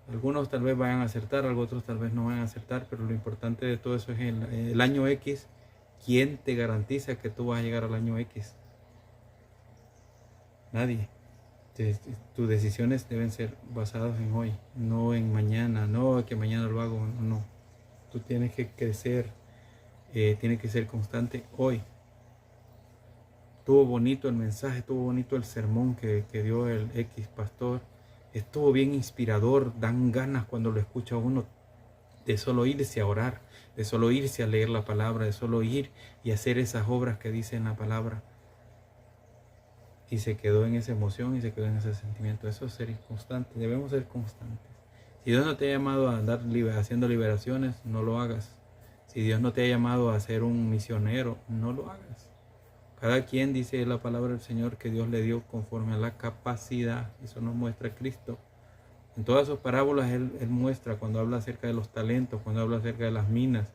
Algunos tal vez vayan a acertar, otros tal vez no vayan a acertar, pero lo importante de todo eso es el año X. ¿Quién te garantiza que tú vas a llegar al año X? Nadie. Tus decisiones deben ser basadas en hoy, no en mañana, no que mañana lo hago, no. Tú tienes que crecer, tienes que ser constante hoy. Estuvo bonito el mensaje, estuvo bonito el sermón que dio el X pastor. Estuvo bien inspirador, dan ganas cuando lo escucha uno de solo irse a orar, de solo irse a leer la palabra, de solo ir y hacer esas obras que dice en la palabra. Y se quedó en esa emoción y se quedó en ese sentimiento. Eso es ser constante, debemos ser constantes. Si Dios no te ha llamado a andar haciendo liberaciones, no lo hagas. Si Dios no te ha llamado a ser un misionero, no lo hagas. Cada quien dice la palabra del Señor que Dios le dio conforme a la capacidad. Eso nos muestra Cristo. En todas sus parábolas Él muestra cuando habla acerca de los talentos, cuando habla acerca de las minas.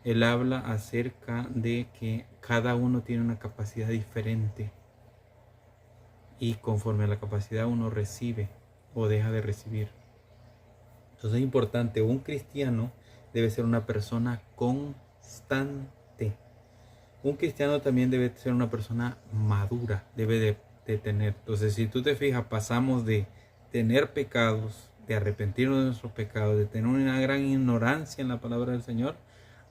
Él habla acerca de que cada uno tiene una capacidad diferente. y conforme a la capacidad uno recibe o deja de recibir. Entonces es importante, un cristiano debe ser una persona constante. Un cristiano también debe ser una persona madura, debe de tener. Entonces, si tú te fijas, pasamos de tener pecados, de arrepentirnos de nuestros pecados, de tener una gran ignorancia en la palabra del Señor,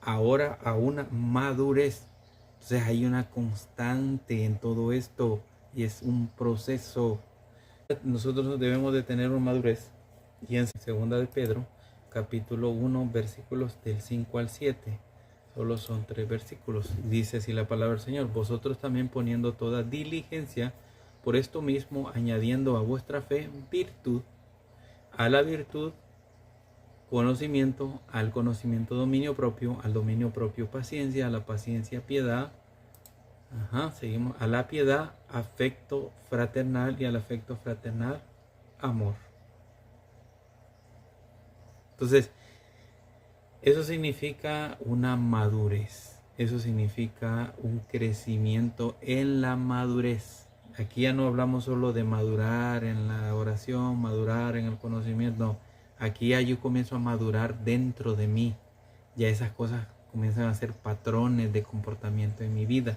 ahora a una madurez. Entonces hay una constante en todo esto y es un proceso. Nosotros debemos de tener una madurez. Y en 2 de Pedro, capítulo 1, versículos del 5 al 7. Solo son 3 versículos. Dice así la palabra del Señor: vosotros también poniendo toda diligencia, por esto mismo añadiendo a vuestra fe virtud, a la virtud conocimiento, al conocimiento dominio propio, al dominio propio paciencia, a la paciencia piedad. Seguimos. A la piedad afecto fraternal y al afecto fraternal amor. Entonces, eso significa una madurez. Eso significa un crecimiento en la madurez. Aquí ya no hablamos solo de madurar en la oración, madurar en el conocimiento. No, aquí ya yo comienzo a madurar dentro de mí. Ya esas cosas comienzan a ser patrones de comportamiento en mi vida.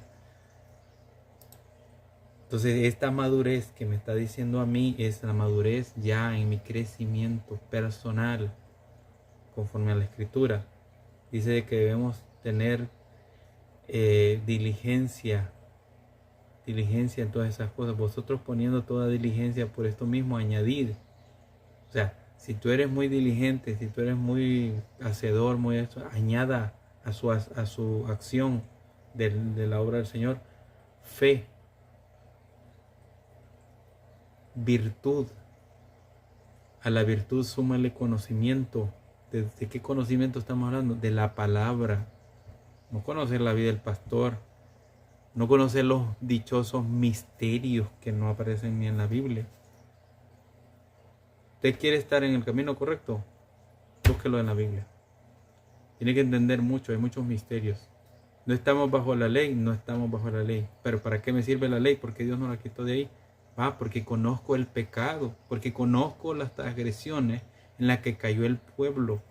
Entonces, esta madurez que me está diciendo a mí es la madurez ya en mi crecimiento personal, conforme a la Escritura. Dice que debemos tener diligencia en todas esas cosas. Vosotros poniendo toda diligencia, por esto mismo añadid. O sea, si tú eres muy diligente, si tú eres muy hacedor, muy esto, añada a su acción de la obra del Señor fe, virtud. A la virtud súmale conocimiento. ¿De qué conocimiento estamos hablando? De la palabra. No conocer la vida del pastor, no conocer los dichosos misterios que no aparecen ni en la Biblia. ¿Usted quiere estar en el camino correcto? Búsquelo en la Biblia. Tiene que entender mucho, hay muchos misterios. No estamos bajo la ley, no estamos bajo la ley. Pero ¿para qué me sirve la ley? Porque Dios no la quitó de ahí. Porque conozco el pecado, porque conozco las transgresiones en las que cayó el pueblo.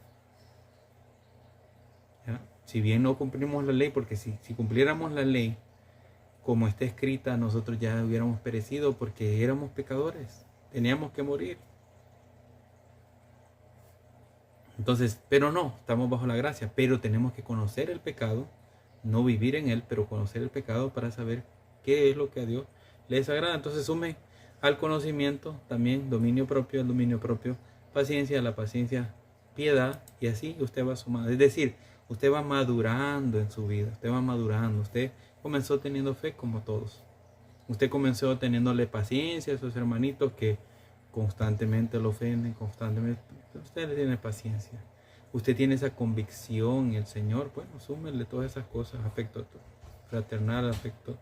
¿Ya? Si bien no cumplimos la ley, porque si cumpliéramos la ley como está escrita, nosotros ya hubiéramos perecido porque éramos pecadores, teníamos que morir. Entonces, pero no, estamos bajo la gracia, pero tenemos que conocer el pecado, no vivir en él, pero conocer el pecado para saber qué es lo que a Dios le desagrada. Entonces sume al conocimiento también dominio propio, al dominio propio paciencia, a la paciencia piedad, y así usted va sumando. Es decir, usted va madurando en su vida, usted va madurando. Usted comenzó teniendo fe como todos. Usted comenzó teniéndole paciencia a sus hermanitos que constantemente lo ofenden, constantemente. Usted le tiene paciencia. Usted tiene esa convicción en el Señor. Bueno, súmele todas esas cosas. Afecto fraternal, afecto,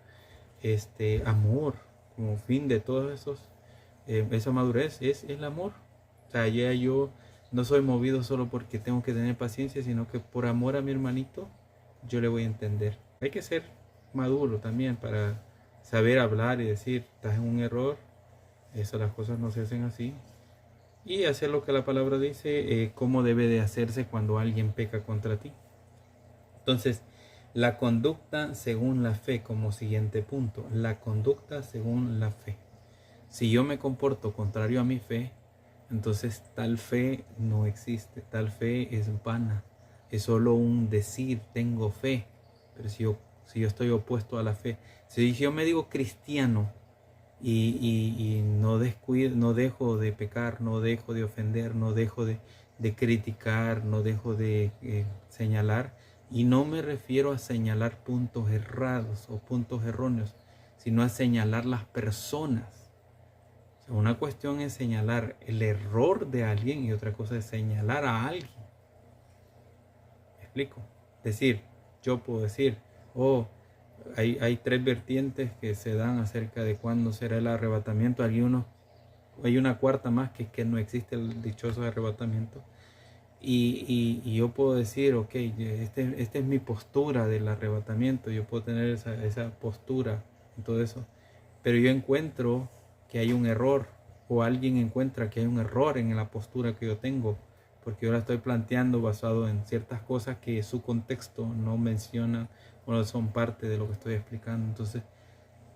amor. Como fin de todos esos, esa madurez es el amor. O sea, ya yo no soy movido solo porque tengo que tener paciencia, sino que por amor a mi hermanito, yo le voy a entender. Hay que ser maduro también para saber hablar y decir, estás en un error, las cosas no se hacen así. Y hacer lo que la palabra dice, cómo debe de hacerse cuando alguien peca contra ti. Entonces, la conducta según la fe como siguiente punto. La conducta según la fe. Si yo me comporto contrario a mi fe, entonces tal fe no existe. Tal fe es vana. Es solo un decir, tengo fe. Pero si yo estoy opuesto a la fe, si yo me digo cristiano y no dejo de pecar, no dejo de ofender, no dejo de criticar, no dejo de señalar, y no me refiero a señalar puntos errados o puntos erróneos, sino a señalar las personas. O sea, una cuestión es señalar el error de alguien y otra cosa es señalar a alguien. ¿Me explico? Es decir, yo puedo decir, hay 3 vertientes que se dan acerca de cuándo será el arrebatamiento. Hay una cuarta más que no existe el dichoso arrebatamiento. Y yo puedo decir, ok, esta es mi postura del arrebatamiento. Yo puedo tener esa postura y todo eso. Pero yo encuentro que hay un error, o alguien encuentra que hay un error en la postura que yo tengo, porque yo la estoy planteando basado en ciertas cosas que su contexto no menciona o no son parte de lo que estoy explicando. Entonces,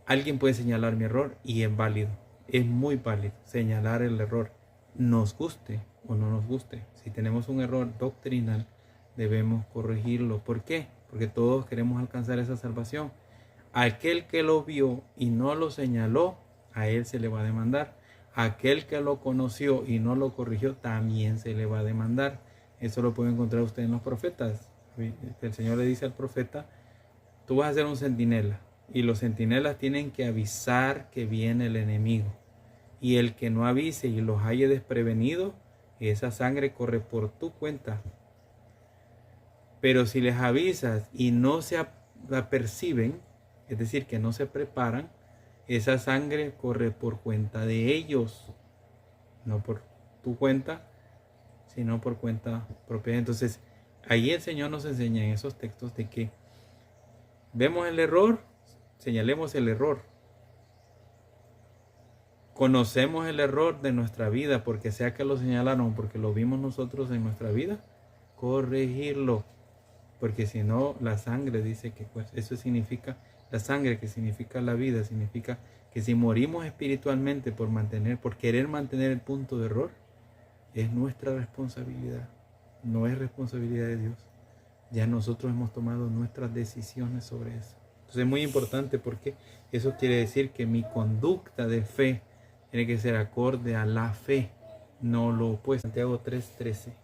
alguien puede señalar mi error y es válido, es muy válido señalar el error, nos guste o no nos guste. Si tenemos un error doctrinal, debemos corregirlo. ¿Por qué? Porque todos queremos alcanzar esa salvación. Aquel que lo vio y no lo señaló, a él se le va a demandar. Aquel que lo conoció y no lo corrigió, también se le va a demandar. Eso lo puede encontrar usted en los profetas. El Señor le dice al profeta, tú vas a ser un centinela, y los centinelas tienen que avisar que viene el enemigo. Y el que no avise y los haya desprevenido, esa sangre corre por tu cuenta. Pero si les avisas y no se aperciben, es decir, que no se preparan, esa sangre corre por cuenta de ellos, no por tu cuenta, sino por cuenta propia. Entonces, ahí el Señor nos enseña en esos textos de que vemos el error, señalemos el error. Conocemos el error de nuestra vida, porque sea que lo señalaron, porque lo vimos nosotros en nuestra vida, corregirlo. Porque si no, la sangre dice que pues eso significa, la sangre que significa la vida, significa que si morimos espiritualmente por querer mantener el punto de error, es nuestra responsabilidad, no es responsabilidad de Dios. Ya nosotros hemos tomado nuestras decisiones sobre eso. Entonces es muy importante, porque eso quiere decir que mi conducta de fe tiene que ser acorde a la fe, no lo opuesto. Santiago 3:13.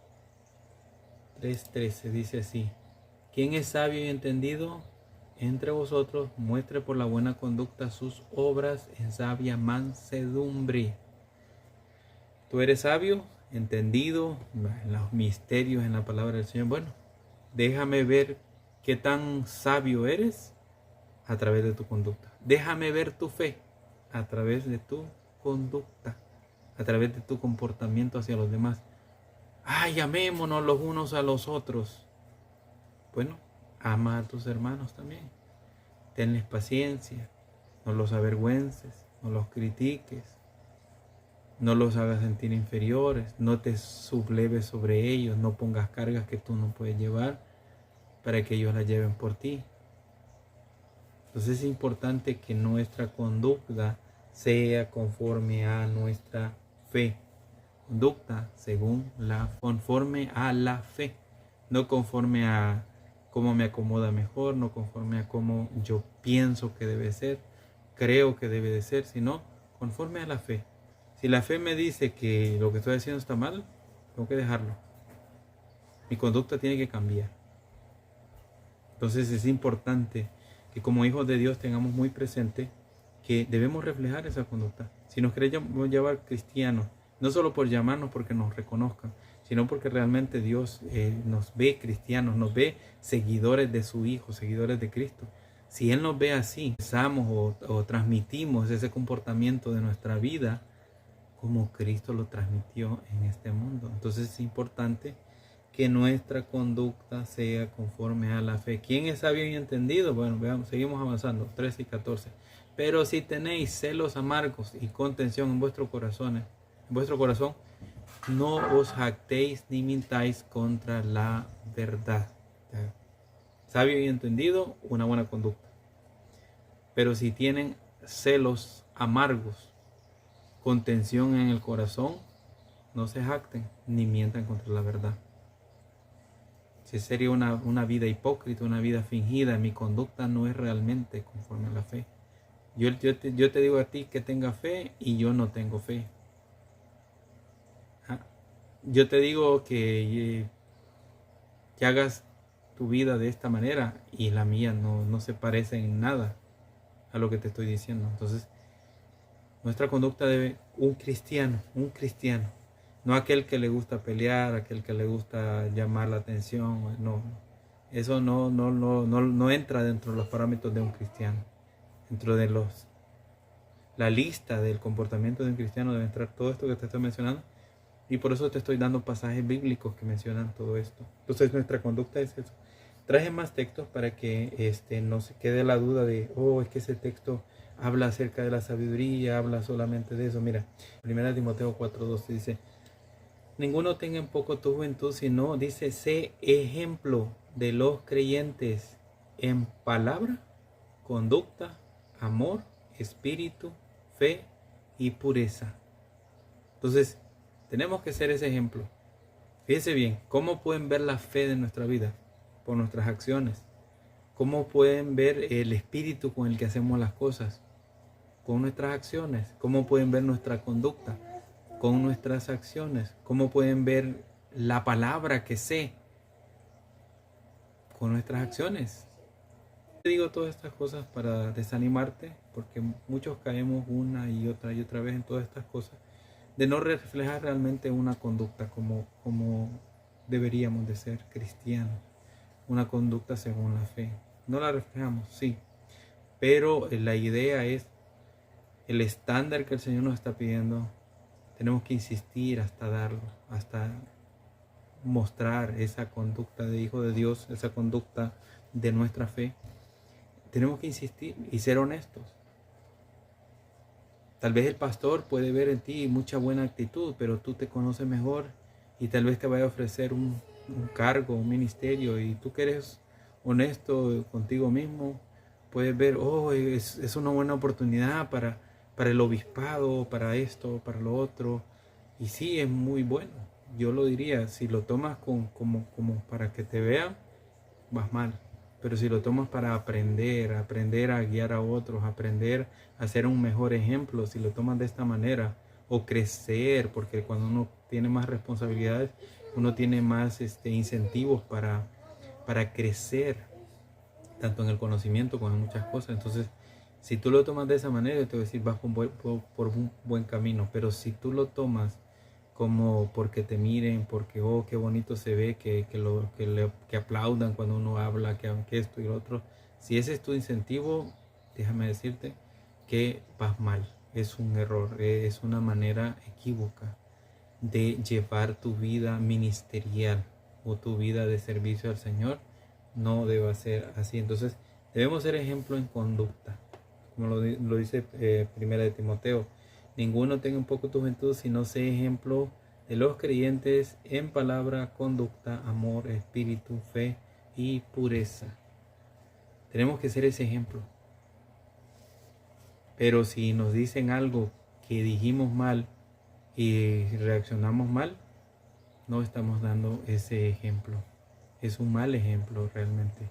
3:13 dice así: ¿quién es sabio y entendido entre vosotros? Muestre por la buena conducta sus obras en sabia mansedumbre. Tú eres sabio, entendido en los misterios, en la palabra del Señor. Bueno, déjame ver qué tan sabio eres a través de tu conducta. Déjame ver tu fe a través de tu conducta, a través de tu comportamiento hacia los demás. Ay, amémonos los unos a los otros. Bueno, ama a tus hermanos también. Tenles paciencia, no los avergüences, no los critiques, no los hagas sentir inferiores, no te subleves sobre ellos, no pongas cargas que tú no puedes llevar para que ellos las lleven por ti. Entonces es importante que nuestra conducta sea conforme a nuestra fe. Conducta conforme a la fe, no conforme a cómo me acomoda mejor, no conforme a cómo yo pienso que debe ser, creo que debe de ser, sino conforme a la fe. Si la fe me dice que lo que estoy haciendo está mal, tengo que dejarlo. Mi conducta tiene que cambiar. Entonces es importante que como hijos de Dios tengamos muy presente que debemos reflejar esa conducta. Si nos queremos llamar cristianos, no solo por llamarnos porque nos reconozcan, sino porque realmente Dios nos ve cristianos, nos ve seguidores de su Hijo, seguidores de Cristo. Si Él nos ve así, pensamos o transmitimos ese comportamiento de nuestra vida como Cristo lo transmitió en este mundo. Entonces es importante que nuestra conducta sea conforme a la fe. ¿Quién es sabio y entendido? Bueno, veamos, seguimos avanzando, 13 y 14. Pero si tenéis celos amargos y contención en vuestro corazón, no os jactéis ni mintáis contra la verdad. Sabio y entendido, una buena conducta. Pero si tienen celos amargos, contención en el corazón, no se jacten ni mientan contra la verdad. Si sería una vida hipócrita, una vida fingida, mi conducta no es realmente conforme a la fe. Yo te digo a ti que tenga fe y yo no tengo fe. Yo te digo que hagas tu vida de esta manera y la mía no se parece en nada a lo que te estoy diciendo. Entonces, nuestra conducta debe, un cristiano, no aquel que le gusta pelear, aquel que le gusta llamar la atención, no. Eso no entra dentro de los parámetros de un cristiano. Dentro de la lista del comportamiento de un cristiano debe entrar todo esto que te estoy mencionando. Y por eso te estoy dando pasajes bíblicos que mencionan todo esto. Entonces nuestra conducta es eso. Traje más textos para que no se quede la duda de, es que ese texto habla acerca de la sabiduría, habla solamente de eso. Mira, 1 Timoteo 4:12 dice, ninguno tenga en poco tu juventud, sino, dice, sé ejemplo de los creyentes en palabra, conducta, amor, espíritu, fe y pureza. Entonces, tenemos que ser ese ejemplo. Fíjense bien, ¿cómo pueden ver la fe de nuestra vida? Por nuestras acciones. ¿Cómo pueden ver el espíritu con el que hacemos las cosas? Con nuestras acciones. ¿Cómo pueden ver nuestra conducta? Con nuestras acciones. ¿Cómo pueden ver la palabra que sé? Con nuestras acciones. Te digo todas estas cosas para desanimarte, porque muchos caemos una y otra vez en todas estas cosas, de no reflejar realmente una conducta como deberíamos de ser cristianos, una conducta según la fe. No la reflejamos, sí, pero la idea es el estándar que el Señor nos está pidiendo. Tenemos que insistir hasta darlo, hasta mostrar esa conducta de hijo de Dios, esa conducta de nuestra fe. Tenemos que insistir y ser honestos. Tal vez el pastor puede ver en ti mucha buena actitud, pero tú te conoces mejor y tal vez te vaya a ofrecer un cargo, un ministerio, y tú que eres honesto contigo mismo, puedes ver, oh, es una buena oportunidad para el obispado, para esto, para lo otro. Y sí, es muy bueno. Yo lo diría, si lo tomas como para que te vean, vas mal. Pero si lo tomas para aprender a guiar a otros, aprender a ser un mejor ejemplo, si lo tomas de esta manera, o crecer, porque cuando uno tiene más responsabilidades, uno tiene más incentivos para crecer, tanto en el conocimiento como en muchas cosas. Entonces, si tú lo tomas de esa manera, te voy a decir, vas por un buen camino. Pero si tú lo tomas como porque te miren, porque oh, qué bonito se ve, que aplaudan cuando uno habla, que esto y lo otro, si ese es tu incentivo, déjame decirte que vas mal. Es un error, es una manera equívoca de llevar tu vida ministerial o tu vida de servicio al Señor. No debe ser así. Entonces debemos ser ejemplo en conducta, como lo dice 1 Timoteo. Ninguno tenga un poco tu juventud, sino sé ejemplo de los creyentes en palabra, conducta, amor, espíritu, fe y pureza. Tenemos que ser ese ejemplo. Pero si nos dicen algo que dijimos mal y reaccionamos mal, no estamos dando ese ejemplo. Es un mal ejemplo realmente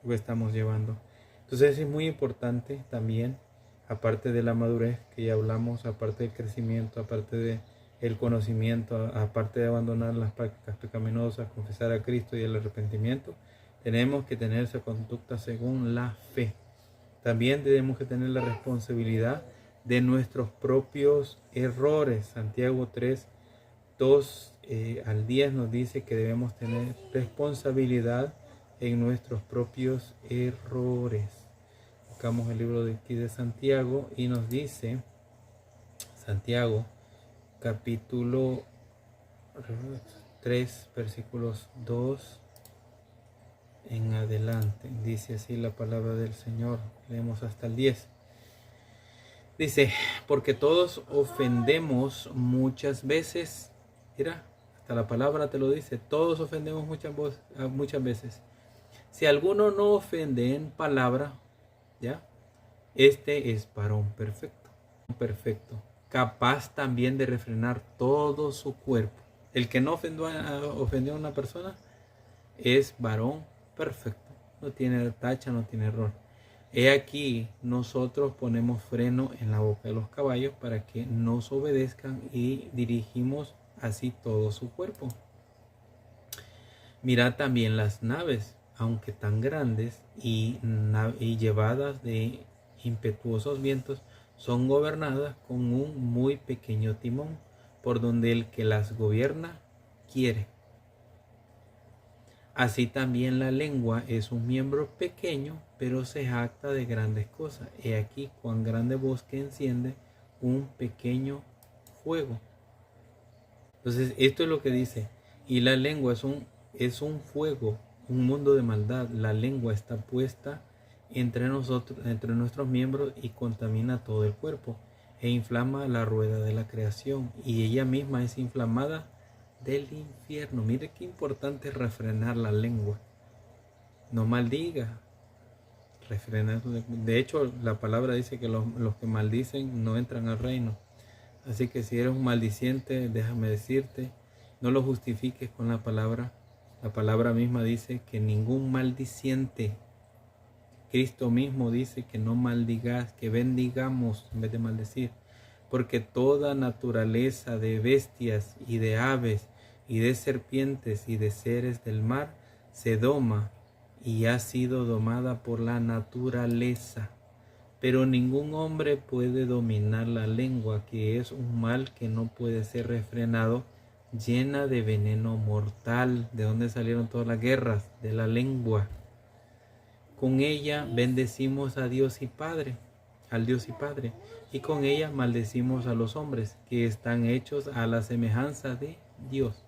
lo que estamos llevando. Entonces es muy importante también, aparte de la madurez que ya hablamos, aparte del crecimiento, aparte del conocimiento, aparte de abandonar las prácticas pecaminosas, confesar a Cristo y el arrepentimiento, tenemos que tener esa conducta según la fe. También tenemos que tener la responsabilidad de nuestros propios errores. Santiago 3:2 al 10 nos dice que debemos tener responsabilidad en nuestros propios errores. Buscamos el libro de aquí de Santiago y nos dice, Santiago capítulo 3 versículos 2 en adelante, dice así la palabra del Señor. Leemos hasta el 10. Dice, porque todos ofendemos muchas veces. Mira, hasta la palabra te lo dice, todos ofendemos muchas veces. Si alguno no ofende en palabra, ¿ya? Este es varón perfecto, capaz también de refrenar todo su cuerpo. El que no ofendió a una persona es varón perfecto, no tiene tacha, no tiene error. He aquí, nosotros ponemos freno en la boca de los caballos para que nos obedezcan y dirigimos así todo su cuerpo. Mirad también las naves, aunque tan grandes y llevadas de impetuosos vientos, son gobernadas con un muy pequeño timón, por donde el que las gobierna quiere. Así también la lengua es un miembro pequeño, pero se jacta de grandes cosas. He aquí cuán grande bosque enciende un pequeño fuego. Entonces, esto es lo que dice. Y la lengua es un fuego, un mundo de maldad. La lengua está puesta entre nosotros, entre nuestros miembros, y contamina todo el cuerpo e inflama la rueda de la creación, y ella misma es inflamada del infierno. Mire qué importante es refrenar la lengua. No maldiga. Refrenar. De hecho, la palabra dice que los que maldicen no entran al reino. Así que si eres un maldiciente, déjame decirte, no lo justifiques con la palabra. La palabra misma dice que ningún maldiciente, Cristo mismo dice que no maldigas, que bendigamos en vez de maldecir. Porque toda naturaleza de bestias y de aves y de serpientes y de seres del mar se doma y ha sido domada por la naturaleza. Pero ningún hombre puede dominar la lengua, que es un mal que no puede ser refrenado, llena de veneno mortal. ¿De dónde salieron todas las guerras? De la lengua. Con ella bendecimos a Dios y Padre, al Dios y Padre, y con ella maldecimos a los hombres, que están hechos a la semejanza de Dios,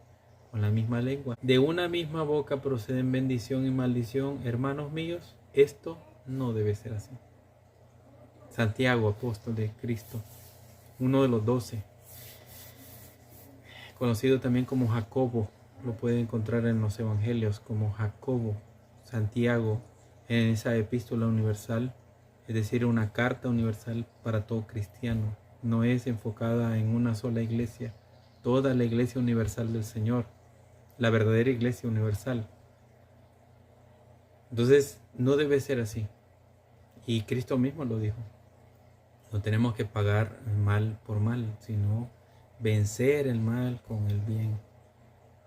con la misma lengua. De una misma boca proceden bendición y maldición. Hermanos míos, esto no debe ser así. Santiago, apóstol de Cristo, uno de los 12, conocido también como Jacobo, lo puede encontrar en los evangelios como Jacobo, Santiago, en esa epístola universal, es decir, una carta universal para todo cristiano. No es enfocada en una sola iglesia, toda la iglesia universal del Señor, la verdadera iglesia universal. Entonces, no debe ser así. Y Cristo mismo lo dijo. No tenemos que pagar mal por mal, sino vencer el mal con el bien.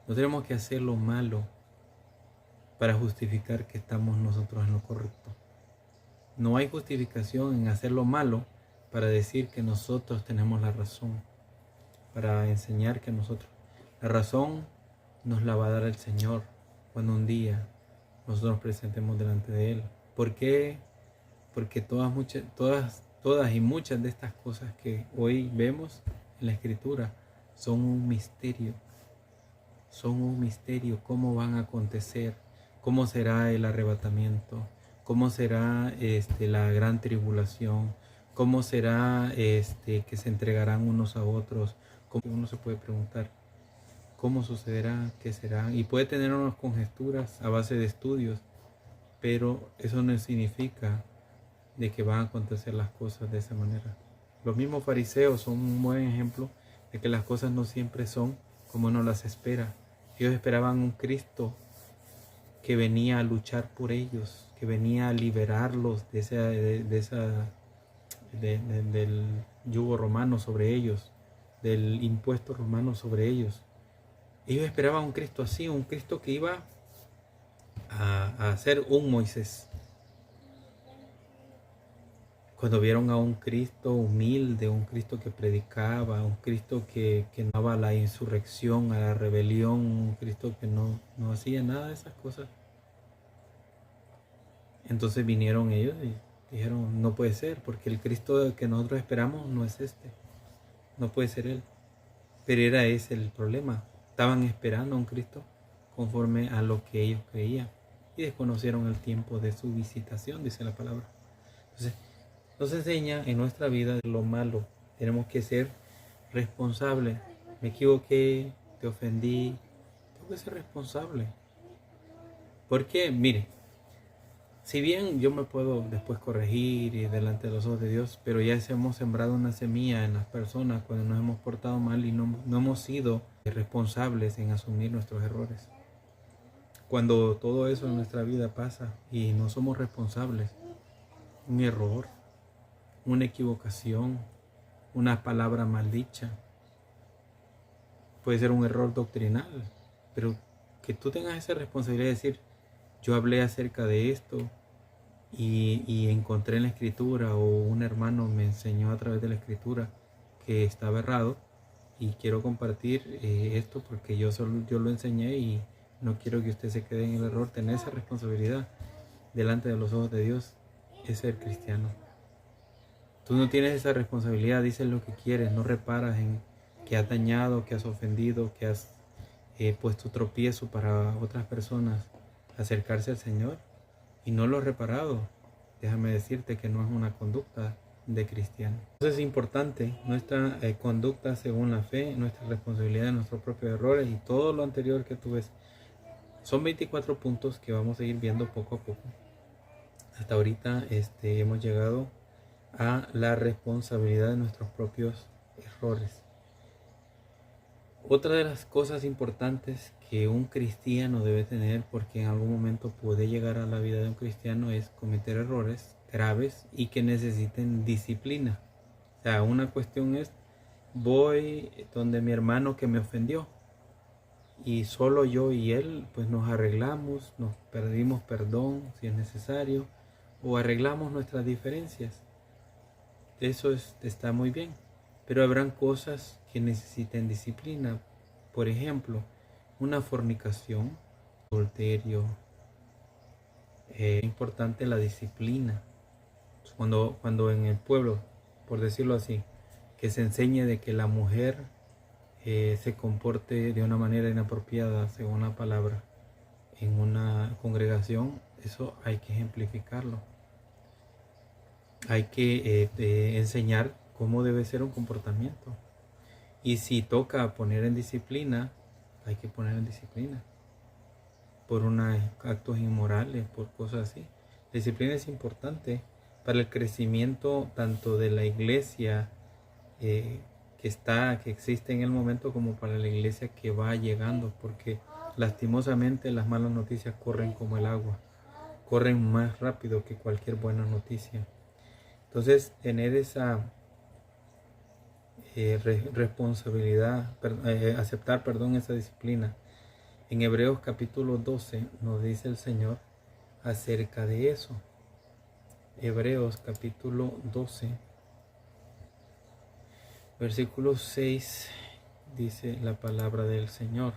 No tenemos que hacer lo malo para justificar que estamos nosotros en lo correcto. No hay justificación en hacer lo malo para decir que nosotros tenemos la razón, para enseñar que nosotros. La razón nos la va a dar el Señor cuando un día nosotros nos presentemos delante de Él. ¿Por qué? Porque todas y muchas de estas cosas que hoy vemos en la Escritura son un misterio. Son un misterio. ¿Cómo van a acontecer? ¿Cómo será el arrebatamiento? ¿Cómo será la gran tribulación? ¿Cómo será que se entregarán unos a otros? Uno se puede preguntar, ¿cómo sucederá? ¿Qué será? Y puede tener unas conjeturas a base de estudios, pero eso no significa de que van a acontecer las cosas de esa manera. Los mismos fariseos son un buen ejemplo de que las cosas no siempre son como uno las espera. Ellos esperaban un Cristo que venía a luchar por ellos, que venía a liberarlos del yugo romano sobre ellos, del impuesto romano sobre ellos. Ellos esperaban un Cristo así, un Cristo que iba a ser un Moisés. Cuando vieron a un Cristo humilde, un Cristo que predicaba, un Cristo que daba a la insurrección, a la rebelión, un Cristo que no hacía nada de esas cosas. Entonces vinieron ellos y dijeron, no puede ser, porque el Cristo que nosotros esperamos no es este. No puede ser Él. Pero era ese el problema. Estaban esperando a un Cristo conforme a lo que ellos creían. Y desconocieron el tiempo de su visitación, dice la palabra. Entonces, nos enseña en nuestra vida lo malo. Tenemos que ser responsables. Me equivoqué, te ofendí. Tengo que ser responsable. Porque, mire, si bien yo me puedo después corregir y delante de los ojos de Dios, pero ya hemos sembrado una semilla en las personas cuando nos hemos portado mal y no hemos sido responsables en asumir nuestros errores. Cuando todo eso en nuestra vida pasa y no somos responsables, un error, una equivocación, una palabra maldicha, puede ser un error doctrinal, pero que tú tengas esa responsabilidad de decir, yo hablé acerca de esto y encontré en la Escritura, o un hermano me enseñó a través de la Escritura que estaba errado y quiero compartir esto porque yo lo enseñé y no quiero que usted se quede en el error. Tener esa responsabilidad delante de los ojos de Dios es ser cristiano. Tú no tienes esa responsabilidad, dices lo que quieres, no reparas en que has dañado, que has ofendido, que has puesto tropiezo para otras personas acercarse al Señor y no lo has reparado. déjame decirte que no es una conducta de cristiano. Entonces es importante nuestra conducta según la fe, nuestra responsabilidad de nuestros propios errores y todo lo anterior que tú ves. Son 24 puntos que vamos a ir viendo poco a poco. Hasta ahorita hemos llegado a la responsabilidad de nuestros propios errores. Otra de las cosas importantes que un cristiano debe tener, porque en algún momento puede llegar a la vida de un cristiano, es cometer errores graves y que necesiten disciplina. O sea, una cuestión es, voy donde mi hermano que me ofendió y solo yo y él pues nos arreglamos, nos pedimos perdón si es necesario o arreglamos nuestras diferencias. Eso está muy bien. Pero habrán cosas que necesiten disciplina. Por ejemplo, una fornicación, adulterio. Es importante la disciplina. Cuando en el pueblo, por decirlo así, que se enseñe de que la mujer se comporte de una manera inapropiada, según la palabra, en una congregación, eso hay que ejemplificarlo. Hay que enseñar cómo debe ser un comportamiento. Y si toca poner en disciplina, hay que poner en disciplina. Por unos actos inmorales, por cosas así. La disciplina es importante para el crecimiento tanto de la iglesia que existe en el momento, como para la iglesia que va llegando. Porque lastimosamente las malas noticias corren como el agua. Corren más rápido que cualquier buena noticia. Entonces, tener esa responsabilidad, aceptar esa disciplina. En Hebreos capítulo 12 nos dice el Señor acerca de eso. Hebreos capítulo 12, versículo 6, dice la palabra del Señor.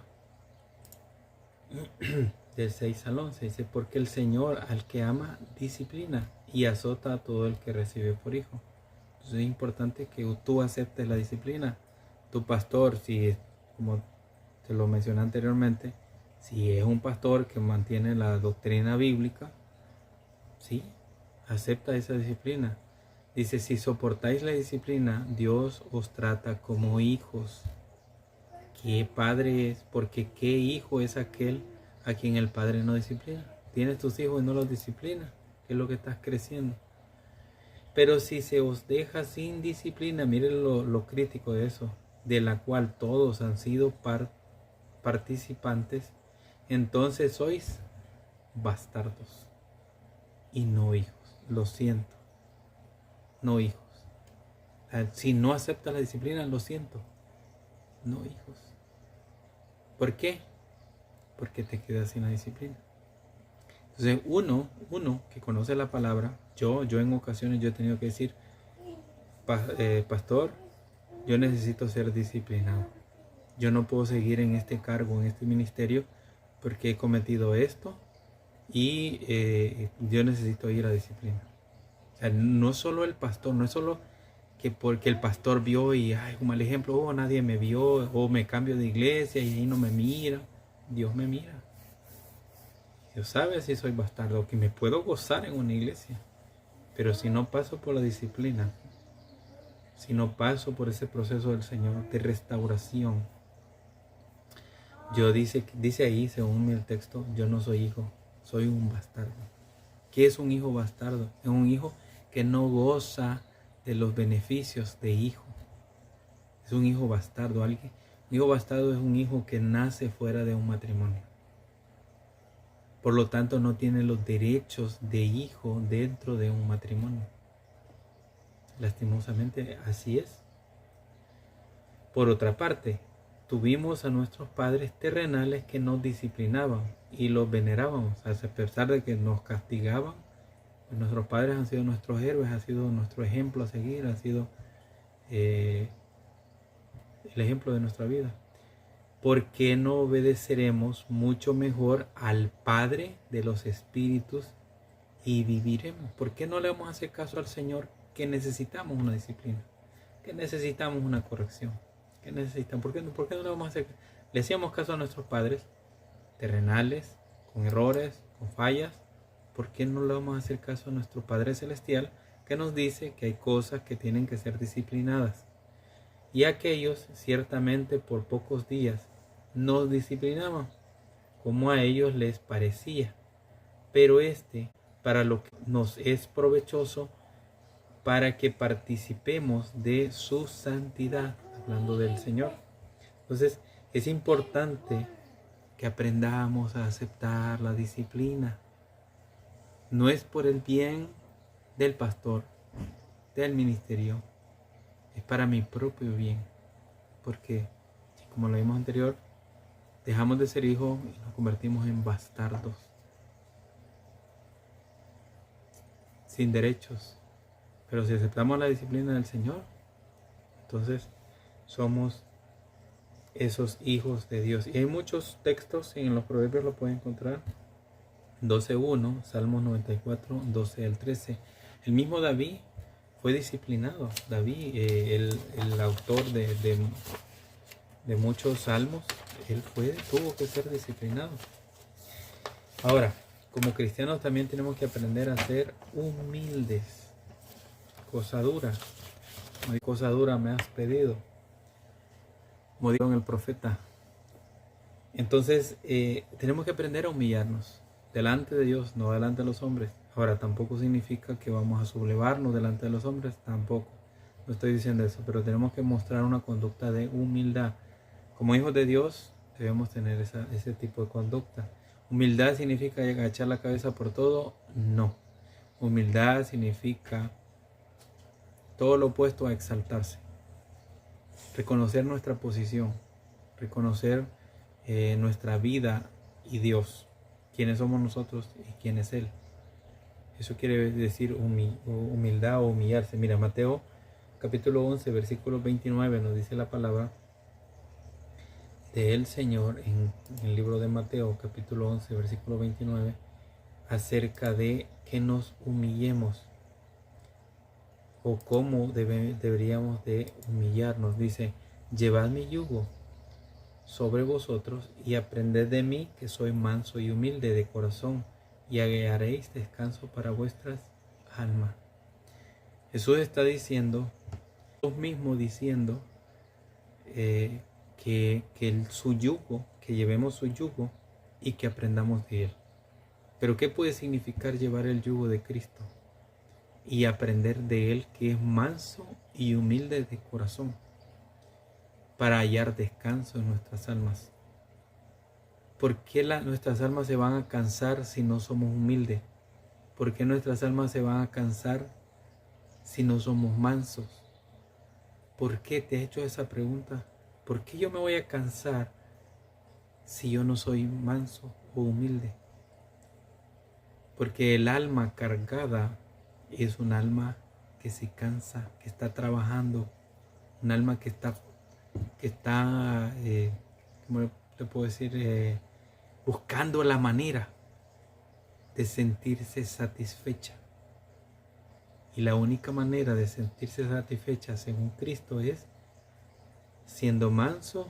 Del 6 al 11 dice, porque el Señor al que ama disciplina y azota a todo el que recibe por hijo. Entonces es importante que tú aceptes la disciplina. Tu pastor, si como te lo mencioné anteriormente, si es un pastor que mantiene la doctrina bíblica, sí, acepta esa disciplina. Dice, si soportáis la disciplina, Dios os trata como hijos. ¿Qué padre es? Porque ¿qué hijo es aquel a quien el padre no disciplina? Tienes tus hijos y no los disciplina. ¿Qué es lo que estás creciendo? Pero si se os deja sin disciplina, miren lo crítico de eso, de la cual todos han sido participantes, entonces sois bastardos y no hijos. Lo siento, no hijos. Si no aceptas la disciplina, lo siento, no hijos. ¿Por qué? Porque te quedas sin la disciplina. Entonces uno que conoce la palabra, yo en ocasiones yo he tenido que decir, pastor, yo necesito ser disciplinado. Yo no puedo seguir en este cargo, en este ministerio, porque he cometido esto y yo necesito ir a disciplina. O sea, no solo el pastor, no es solo que porque el pastor vio y, un mal ejemplo, nadie me vio, o me cambio de iglesia y ahí no me mira. Dios me mira. Dios sabe si soy bastardo, que me puedo gozar en una iglesia, pero si no paso por la disciplina, si no paso por ese proceso del Señor de restauración, dice ahí, según el texto, yo no soy hijo, soy un bastardo. ¿Qué es un hijo bastardo? Es un hijo que no goza de los beneficios de hijo. Es un hijo bastardo. Un hijo bastardo es un hijo que nace fuera de un matrimonio. Por lo tanto, no tiene los derechos de hijo dentro de un matrimonio. Lastimosamente, así es. Por otra parte, tuvimos a nuestros padres terrenales que nos disciplinaban y los venerábamos. A pesar de que nos castigaban, pues nuestros padres han sido nuestros héroes, han sido nuestro ejemplo a seguir, han sido el ejemplo de nuestra vida. ¿Por qué no obedeceremos mucho mejor al Padre de los Espíritus y viviremos? ¿Por qué no le vamos a hacer caso al Señor que necesitamos una disciplina? Que necesitamos una corrección. Que necesitamos. ¿Por qué no le vamos a hacer caso? Le hacíamos caso a nuestros padres terrenales, con errores, con fallas. ¿por qué no le vamos a hacer caso a nuestro Padre Celestial, que nos dice que hay cosas que tienen que ser disciplinadas? Y aquellos ciertamente por pocos días nos disciplinaban, como a ellos les parecía, pero para lo que nos es provechoso, para que participemos de su santidad, hablando del Señor. Entonces, es importante que aprendamos a aceptar la disciplina. No es por el bien del pastor, del ministerio, es para mi propio bien. Porque, como lo vimos anterior, dejamos de ser hijos y nos convertimos en bastardos, sin derechos. Pero si aceptamos la disciplina del Señor, entonces somos esos hijos de Dios. Y hay muchos textos, en los proverbios lo pueden encontrar. 12:1, Salmos 94, 12 al 13. El mismo David fue disciplinado. David, el autor de muchos salmos, tuvo que ser disciplinado. Ahora, como cristianos también tenemos que aprender a ser humildes. Cosa dura. Cosa dura me has pedido, como dijo el profeta. Entonces, tenemos que aprender a humillarnos delante de Dios, no delante de los hombres. Ahora, tampoco significa que vamos a sublevarnos delante de los hombres, tampoco. No estoy diciendo eso, pero tenemos que mostrar una conducta de humildad. Como hijos de Dios, debemos tener ese tipo de conducta. ¿Humildad significa agachar la cabeza por todo? No. Humildad significa todo lo opuesto a exaltarse. Reconocer nuestra posición, reconocer nuestra vida y Dios, quiénes somos nosotros y quién es Él. Eso quiere decir humildad o humillarse. Mira, Mateo capítulo 11, versículo 29 nos dice la palabra del Señor en el libro de Mateo capítulo 11, versículo 29, acerca de que nos humillemos o cómo deberíamos de humillarnos. Dice: llevad mi yugo sobre vosotros y aprended de mí, que soy manso y humilde de corazón, y hallaréis descanso para vuestras almas. Jesús está diciendo, Dios mismo diciendo, que su yugo, que llevemos su yugo y que aprendamos de Él. Pero ¿qué puede significar llevar el yugo de Cristo y aprender de Él, que es manso y humilde de corazón, para hallar descanso en nuestras almas? ¿Por qué nuestras almas se van a cansar si no somos humildes? ¿Por qué nuestras almas se van a cansar si no somos mansos? ¿Por qué te he hecho esa pregunta? ¿Por qué yo me voy a cansar si yo no soy manso o humilde? Porque el alma cargada es un alma que se cansa, que está trabajando, un alma que está ¿cómo te puedo decir? Buscando la manera de sentirse satisfecha. Y la única manera de sentirse satisfecha según Cristo es siendo manso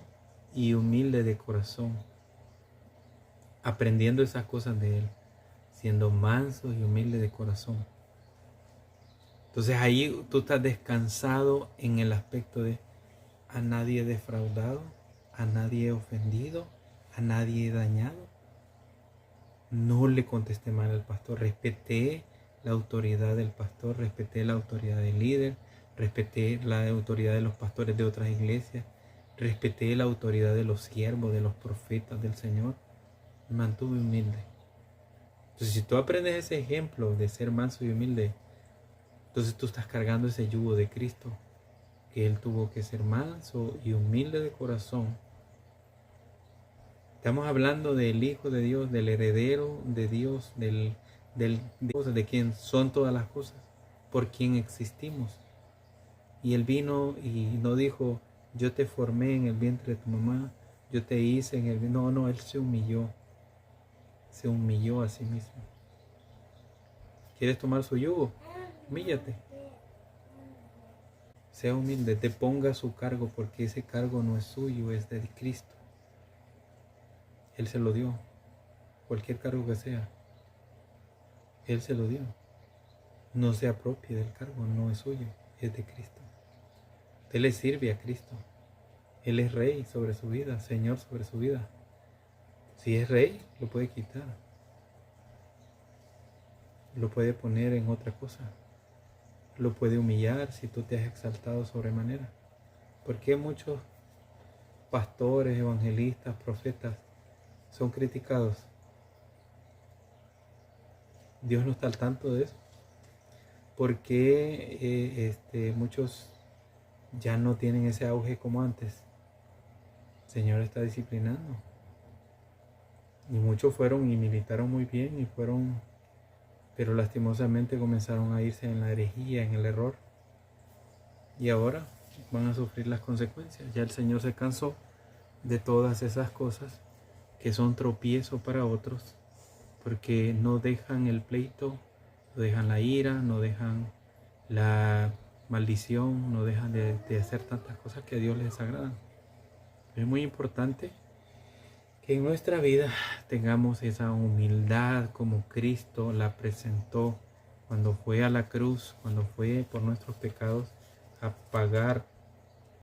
y humilde de corazón, aprendiendo esas cosas de Él, siendo manso y humilde de corazón. Entonces ahí tú estás descansado en el aspecto de: a nadie he defraudado, a nadie he ofendido, a nadie he dañado. No le contesté mal al pastor, respeté la autoridad del pastor, respeté la autoridad del líder, respeté la autoridad de los pastores de otras iglesias, respeté la autoridad de los siervos, de los profetas del Señor. Me mantuve humilde. Entonces, si tú aprendes ese ejemplo de ser manso y humilde, entonces tú estás cargando ese yugo de Cristo, que Él tuvo que ser manso y humilde de corazón. Estamos hablando del Hijo de Dios, del heredero de Dios, de quien son todas las cosas, por quien existimos. Y Él vino y no dijo: yo te formé en el vientre de tu mamá, yo te hice en el vientre. No, Él se humilló a sí mismo. ¿Quieres tomar su yugo? Humíllate. Sea humilde, te ponga a su cargo, porque ese cargo no es suyo, es de Cristo. Él se lo dio, cualquier cargo que sea. Él se lo dio. No se apropie del cargo, no es suyo, es de Cristo. Usted le sirve a Cristo. Él es rey sobre su vida, Señor sobre su vida. Si es rey, lo puede quitar. Lo puede poner en otra cosa. Lo puede humillar si tú te has exaltado sobremanera. ¿Por qué muchos pastores, evangelistas, profetas son criticados? Dios no está al tanto de eso. ¿Por qué muchos ya no tienen ese auge como antes? El Señor está disciplinando. Y muchos fueron y militaron muy bien y fueron, pero lastimosamente comenzaron a irse en la herejía, en el error. Y ahora van a sufrir las consecuencias. Ya el Señor se cansó de todas esas cosas que son tropiezo para otros, porque no dejan el pleito, no dejan la ira, no dejan la maldición, no dejan de hacer tantas cosas que a Dios les desagradan. Es muy importante que en nuestra vida tengamos esa humildad como Cristo la presentó cuando fue a la cruz, cuando fue por nuestros pecados a pagar